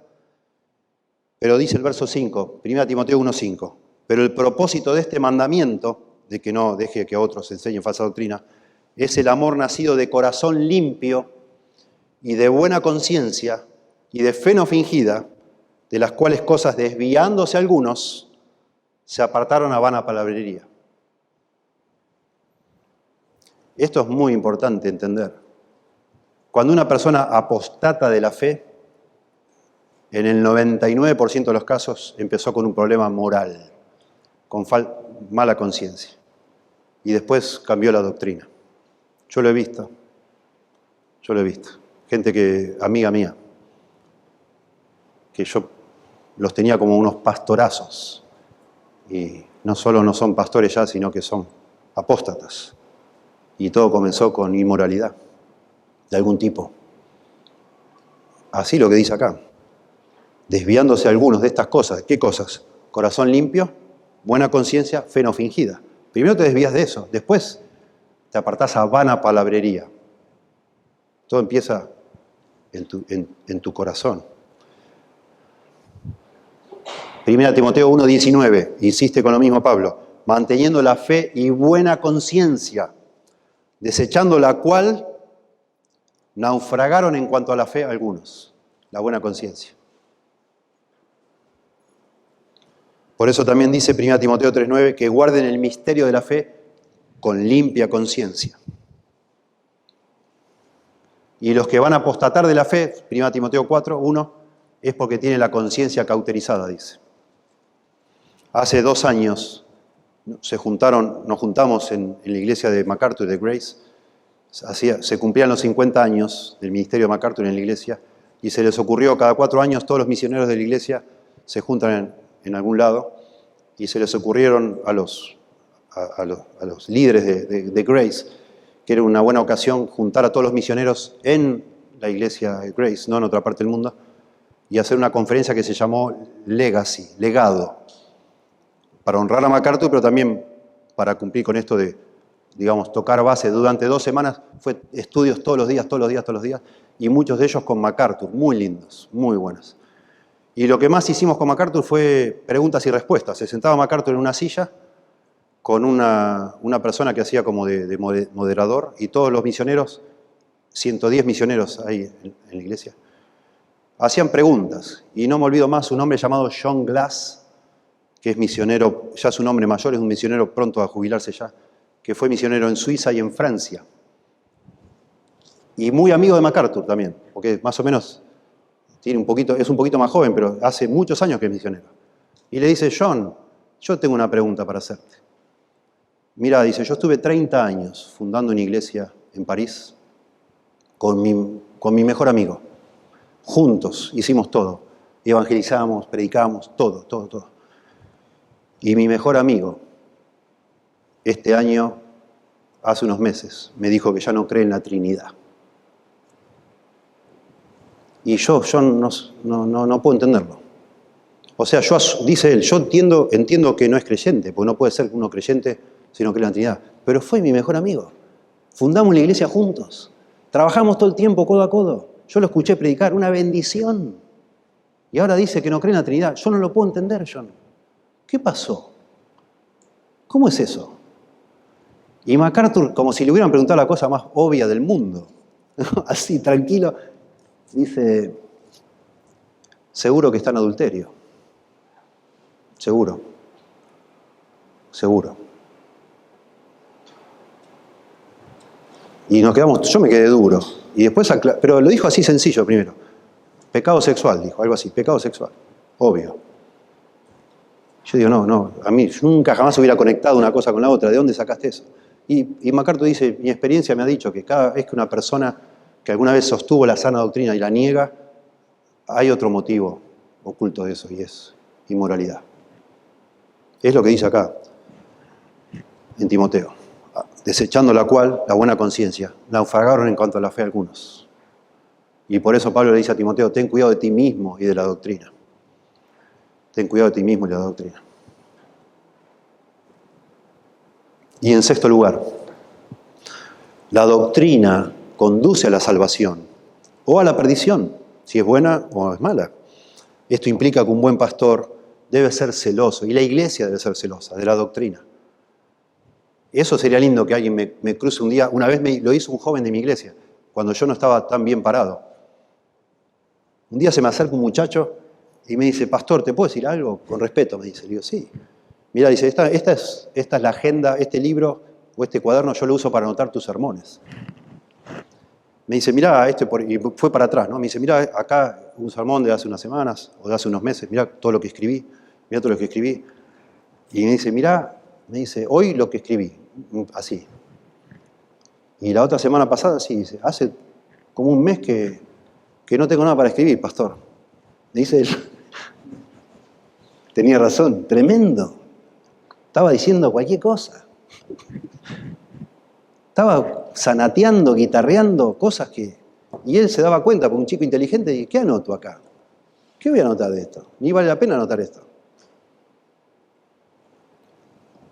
Pero dice el verso 5, 1 Timoteo 1:5, pero el propósito de este mandamiento, de que no deje que otros enseñen falsa doctrina, es el amor nacido de corazón limpio y de buena conciencia y de fe no fingida, de las cuales cosas desviándose algunos, se apartaron a vana palabrería. Esto es muy importante entender. Cuando una persona apostata de la fe, en el 99% de los casos empezó con un problema moral, con mala conciencia. Y después cambió la doctrina. Yo lo he visto. Gente amiga mía, que yo los tenía como unos pastorazos. Y no solo no son pastores ya, sino que son apóstatas. Y todo comenzó con inmoralidad de algún tipo. Así lo que dice acá. Desviándose algunos de estas cosas. ¿Qué cosas? Corazón limpio, buena conciencia, fe no fingida. Primero te desvías de eso, después te apartás a vana palabrería. Todo empieza en tu corazón. 1 Timoteo 1:19, insiste con lo mismo Pablo, manteniendo la fe y buena conciencia, desechando la cual naufragaron en cuanto a la fe algunos, la buena conciencia. Por eso también dice 1 Timoteo 3:9 que guarden el misterio de la fe con limpia conciencia. Y los que van a apostatar de la fe, 1 Timoteo 4, 1, es porque tienen la conciencia cauterizada, dice. Hace 2 años nos juntamos en la iglesia de MacArthur, de Grace. Se cumplían los 50 años del ministerio de MacArthur en la iglesia y se les ocurrió, cada 4 años todos los misioneros de la iglesia se juntan en algún lado y se les ocurrieron a los líderes de Grace, que era una buena ocasión juntar a todos los misioneros en la iglesia de Grace, no en otra parte del mundo, y hacer una conferencia que se llamó Legacy, legado, para honrar a MacArthur, pero también para cumplir con esto de, digamos, tocar base. Durante 2 semanas fue estudios todos los días, y muchos de ellos con MacArthur, muy lindos, muy buenos. Y lo que más hicimos con MacArthur fue preguntas y respuestas. Se sentaba MacArthur en una silla con una persona que hacía como de moderador, y todos los misioneros, 110 misioneros ahí en la iglesia, hacían preguntas. Y no me olvido más un hombre llamado John Glass, que es misionero, ya es un hombre mayor, es un misionero pronto a jubilarse ya, que fue misionero en Suiza y en Francia. Y muy amigo de MacArthur también, porque más o menos es un poquito más joven, pero hace muchos años que es misionero. Y le dice: John, yo tengo una pregunta para hacerte. Mira, dice, yo estuve 30 años fundando una iglesia en París con mi mejor amigo. Juntos hicimos todo. Evangelizamos, predicamos, todo. Y mi mejor amigo, este año, hace unos meses, me dijo que ya no cree en la Trinidad. Y yo no puedo entenderlo. O sea, dice él, yo entiendo que no es creyente, porque no puede ser uno creyente si no cree en la Trinidad. Pero fue mi mejor amigo. Fundamos la iglesia juntos. Trabajamos todo el tiempo codo a codo. Yo lo escuché predicar, una bendición. Y ahora dice que no cree en la Trinidad. Yo no lo puedo entender, John. ¿Qué pasó? ¿Cómo es eso? Y MacArthur, como si le hubieran preguntado la cosa más obvia del mundo, así, tranquilo, dice: seguro que está en adulterio. Seguro. Y nos quedamos, yo me quedé duro. Y después, pero lo dijo así sencillo primero. Pecado sexual, dijo, algo así, pecado sexual. Obvio. Yo digo, no, a mí nunca jamás hubiera conectado una cosa con la otra. ¿De dónde sacaste eso? Y MacArthur dice, mi experiencia me ha dicho que cada vez que una persona que alguna vez sostuvo la sana doctrina y la niega, hay otro motivo oculto de eso, y es inmoralidad. Es lo que dice acá en Timoteo. Desechando la cual, la buena conciencia, naufragaron en cuanto a la fe algunos. Y por eso Pablo le dice a Timoteo, ten cuidado de ti mismo y de la doctrina. Ten cuidado de ti mismo y de la doctrina. Y en sexto lugar, la doctrina conduce a la salvación o a la perdición, si es buena o es mala. Esto implica que un buen pastor debe ser celoso, y la iglesia debe ser celosa de la doctrina. Eso sería lindo que alguien me cruce un día. Una vez lo hizo un joven de mi iglesia, cuando yo no estaba tan bien parado. Un día se me acerca un muchacho y me dice, pastor, ¿te puedo decir algo? Con respeto, me dice. Le digo, sí. Mira, dice, esta es la agenda, este libro o este cuaderno yo lo uso para anotar tus sermones. Me dice, mirá, y fue para atrás, ¿no? Me dice, mirá, acá un sermón de hace unas semanas o de hace unos meses, mirá todo lo que escribí, mirá todo lo que escribí. Y me dice, mirá, hoy lo que escribí, así. Y la otra semana pasada, sí, dice, hace como un mes que no tengo nada para escribir, pastor. Me dice él, tenía razón, tremendo. Estaba diciendo cualquier cosa. Estaba zanateando, guitarreando cosas que... Y él se daba cuenta, porque un chico inteligente, y ¿qué anoto acá? ¿Qué voy a anotar de esto? Ni vale la pena anotar esto.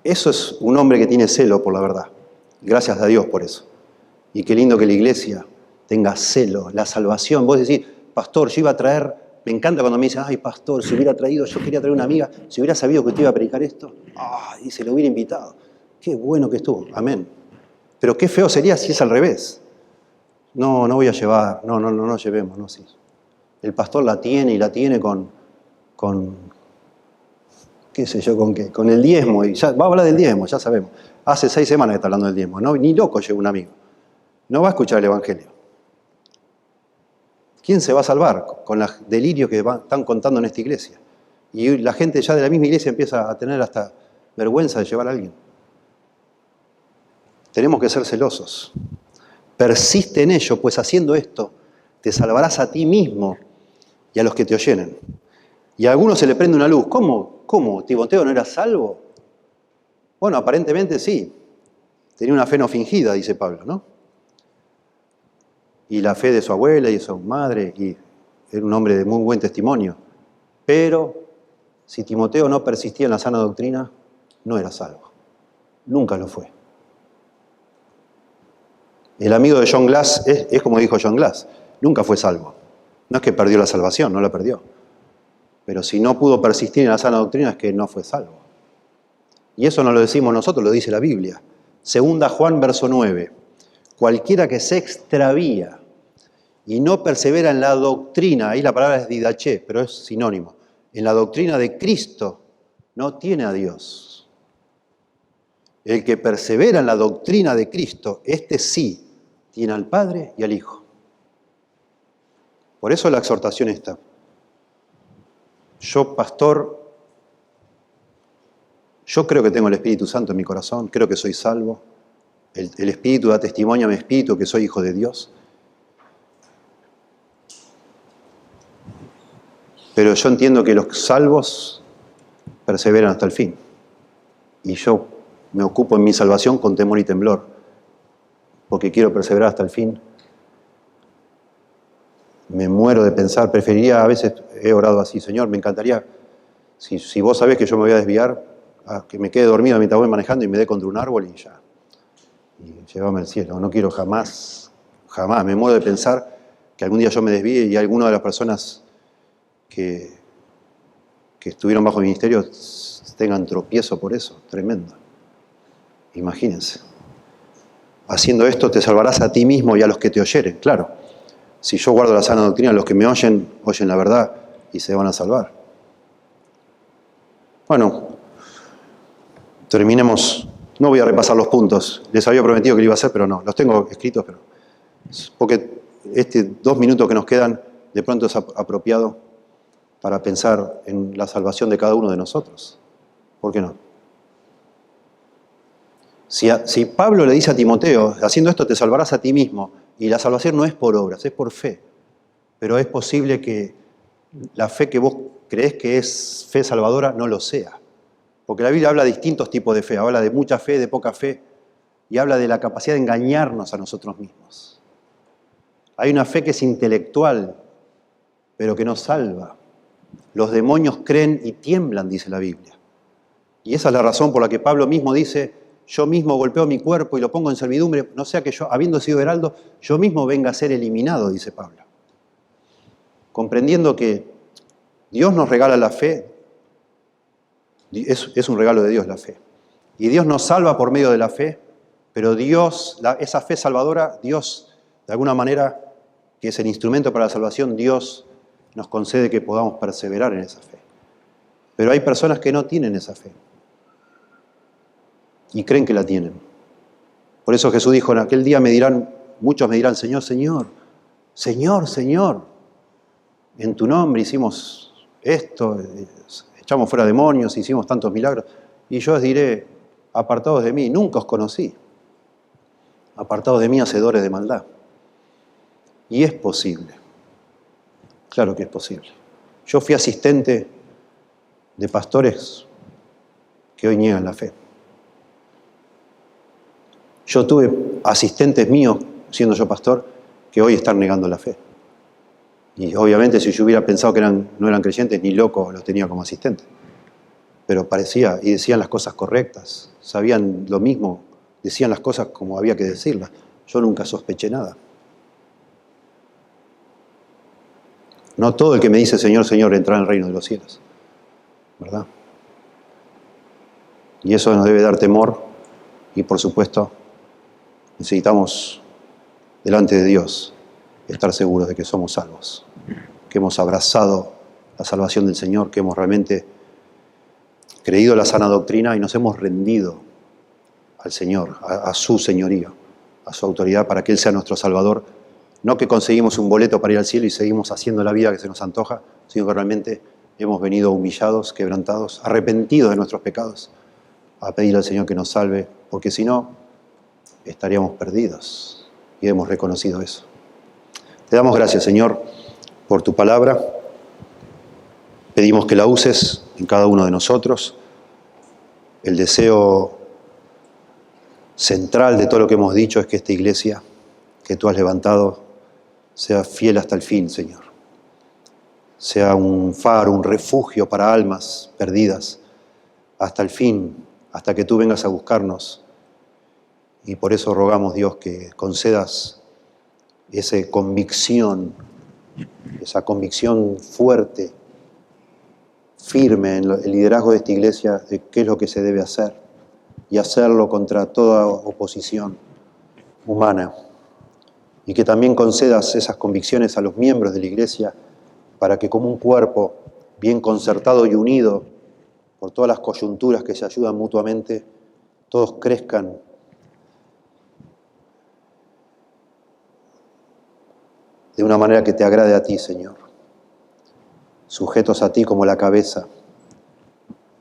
Eso es un hombre que tiene celo por la verdad. Gracias a Dios por eso. Y qué lindo que la iglesia tenga celo, la salvación. Vos decís, pastor, yo iba a traer... Me encanta cuando me dicen, ay, pastor, si hubiera traído, yo quería traer una amiga, si hubiera sabido que te iba a predicar esto, y se lo hubiera invitado. Qué bueno que estuvo, amén. Pero qué feo sería si es al revés. No voy a llevar, no llevemos, no, sí. El pastor la tiene y la tiene con qué sé yo, con qué, con el diezmo, y ya va a hablar del diezmo, ya sabemos. Hace 6 semanas que está hablando del diezmo, ¿no? Ni loco llegó un amigo. No va a escuchar el evangelio. ¿Quién se va a salvar con los delirios que están contando en esta iglesia? Y la gente ya de la misma iglesia empieza a tener hasta vergüenza de llevar a alguien. Tenemos que ser celosos. Persiste en ello, pues haciendo esto te salvarás a ti mismo y a los que te oyeren. Y a algunos se le prende una luz. ¿Cómo? ¿Timoteo no era salvo? Bueno, aparentemente sí. Tenía una fe no fingida, dice Pablo, ¿no? Y la fe de su abuela y de su madre, y era un hombre de muy buen testimonio. Pero si Timoteo no persistía en la sana doctrina, no era salvo. Nunca lo fue. El amigo de John Glass es como dijo John Glass, nunca fue salvo. No es que perdió la salvación, no la perdió. Pero si no pudo persistir en la sana doctrina es que no fue salvo. Y eso no lo decimos nosotros, lo dice la Biblia. 2 Juan, verso 9. Cualquiera que se extravía y no persevera en la doctrina, ahí la palabra es didaché, pero es sinónimo, en la doctrina de Cristo, no tiene a Dios. El que persevera en la doctrina de Cristo, este sí tiene al Padre y al Hijo. Por eso la exhortación está. Yo, pastor, yo creo que tengo el Espíritu Santo en mi corazón, creo que soy salvo. El Espíritu da testimonio a mi espíritu que soy hijo de Dios. Pero yo entiendo que los salvos perseveran hasta el fin. Y yo me ocupo en mi salvación con temor y temblor, porque quiero perseverar hasta el fin. Me muero de pensar, preferiría, a veces he orado así, Señor, me encantaría, si vos sabés que yo me voy a desviar, a que me quede dormido mientras voy manejando y me dé contra un árbol y ya. Y llévame al cielo. No quiero jamás, me muero de pensar que algún día yo me desvíe y alguna de las personas que estuvieron bajo mi ministerio tengan tropiezo por eso, tremendo. Imagínense. Haciendo esto te salvarás a ti mismo y a los que te oyeren, claro. Si yo guardo la sana doctrina, los que me oyen la verdad y se van a salvar. Bueno, terminemos. No voy a repasar los puntos. Les había prometido que lo iba a hacer, pero no. Los tengo escritos, pero porque 2 minutos que nos quedan de pronto es apropiado para pensar en la salvación de cada uno de nosotros. ¿Por qué no? Si Pablo le dice a Timoteo, haciendo esto te salvarás a ti mismo, y la salvación no es por obras, es por fe, pero es posible que la fe que vos creés que es fe salvadora no lo sea. Porque la Biblia habla de distintos tipos de fe, habla de mucha fe, de poca fe, y habla de la capacidad de engañarnos a nosotros mismos. Hay una fe que es intelectual, pero que no salva. Los demonios creen y tiemblan, dice la Biblia. Y esa es la razón por la que Pablo mismo dice, yo mismo golpeo mi cuerpo y lo pongo en servidumbre, no sea que yo, habiendo sido heraldo, yo mismo venga a ser eliminado, dice Pablo. Comprendiendo que Dios nos regala la fe, es un regalo de Dios la fe. Y Dios nos salva por medio de la fe, pero Dios, esa fe salvadora, Dios, de alguna manera, que es el instrumento para la salvación, Dios nos concede que podamos perseverar en esa fe. Pero hay personas que no tienen esa fe y creen que la tienen. Por eso Jesús dijo, en aquel día muchos me dirán, Señor, Señor, Señor, Señor, en tu nombre hicimos esto, echamos fuera demonios, hicimos tantos milagros. Y yo os diré, apartados de mí, nunca os conocí. Apartados de mí, hacedores de maldad. Y es posible. Claro que es posible. Yo fui asistente de pastores que hoy niegan la fe. Yo tuve asistentes míos, siendo yo pastor, que hoy están negando la fe. Y obviamente si yo hubiera pensado que no eran creyentes, ni loco los tenía como asistentes. Pero parecía, y decían las cosas correctas, sabían lo mismo, decían las cosas como había que decirlas. Yo nunca sospeché nada. No todo el que me dice Señor, Señor entra en el reino de los cielos, ¿verdad? Y eso nos debe dar temor y por supuesto necesitamos delante de Dios estar seguros de que somos salvos, que hemos abrazado la salvación del Señor, que hemos realmente creído la sana doctrina y nos hemos rendido al Señor, a su señorío, a su autoridad para que Él sea nuestro Salvador No que conseguimos un boleto para ir al cielo y seguimos haciendo la vida que se nos antoja, sino que realmente hemos venido humillados, quebrantados, arrepentidos de nuestros pecados, a pedir al Señor que nos salve, porque si no, estaríamos perdidos. Y hemos reconocido eso. Te damos gracias, Señor, por tu palabra. Pedimos que la uses en cada uno de nosotros. El deseo central de todo lo que hemos dicho es que esta iglesia que tú has levantado sea fiel hasta el fin, Señor. Sea un faro, un refugio para almas perdidas hasta el fin, hasta que tú vengas a buscarnos. Y por eso rogamos, Dios, que concedas esa convicción fuerte, firme en el liderazgo de esta iglesia de qué es lo que se debe hacer y hacerlo contra toda oposición humana. Y que también concedas esas convicciones a los miembros de la iglesia para que como un cuerpo bien concertado y unido por todas las coyunturas que se ayudan mutuamente, todos crezcan de una manera que te agrade a ti, Señor, sujetos a ti como la cabeza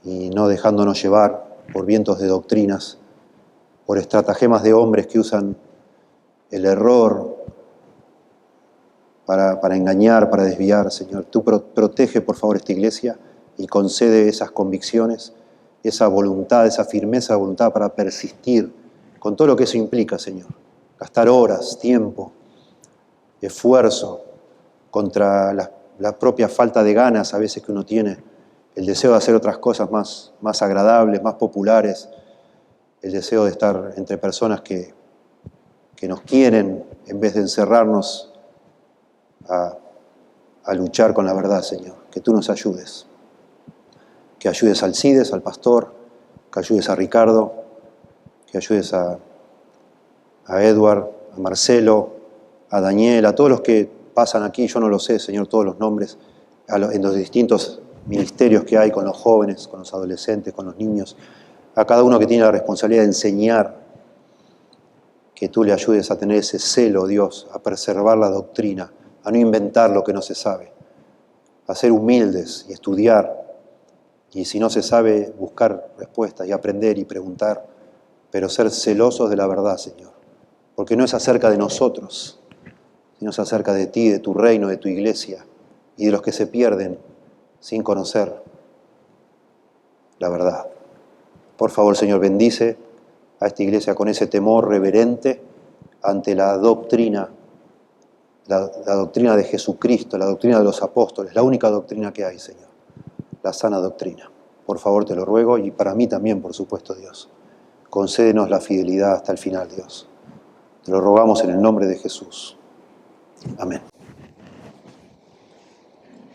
y no dejándonos llevar por vientos de doctrinas, por estratagemas de hombres que usan el error para engañar, para desviar, Señor. Tú protege, por favor, esta iglesia y concede esas convicciones, esa voluntad, esa firmeza de voluntad para persistir con todo lo que eso implica, Señor. Gastar horas, tiempo, esfuerzo contra la propia falta de ganas a veces que uno tiene, el deseo de hacer otras cosas más agradables, más populares, el deseo de estar entre personas que nos quieren en vez de encerrarnos a luchar con la verdad, Señor. Que tú nos ayudes. Que ayudes al Cides, al pastor, que ayudes a Ricardo, que ayudes a Edward, a Marcelo, a Daniel, a todos los que pasan aquí, yo no lo sé, Señor, todos los nombres, en los distintos ministerios que hay con los jóvenes, con los adolescentes, con los niños, a cada uno que tiene la responsabilidad de enseñar, que tú le ayudes a tener ese celo, Dios, a preservar la doctrina, a no inventar lo que no se sabe, a ser humildes y estudiar, y si no se sabe, buscar respuestas y aprender y preguntar, pero ser celosos de la verdad, Señor, porque no es acerca de nosotros, sino es acerca de ti, de tu reino, de tu iglesia, y de los que se pierden sin conocer la verdad. Por favor, Señor, bendice a esta iglesia con ese temor reverente ante la doctrina de Jesucristo, la doctrina de los apóstoles, la única doctrina que hay, Señor, la sana doctrina. Por favor, te lo ruego, y para mí también, por supuesto, Dios. Concédenos la fidelidad hasta el final, Dios. Te lo rogamos en el nombre de Jesús. Amén.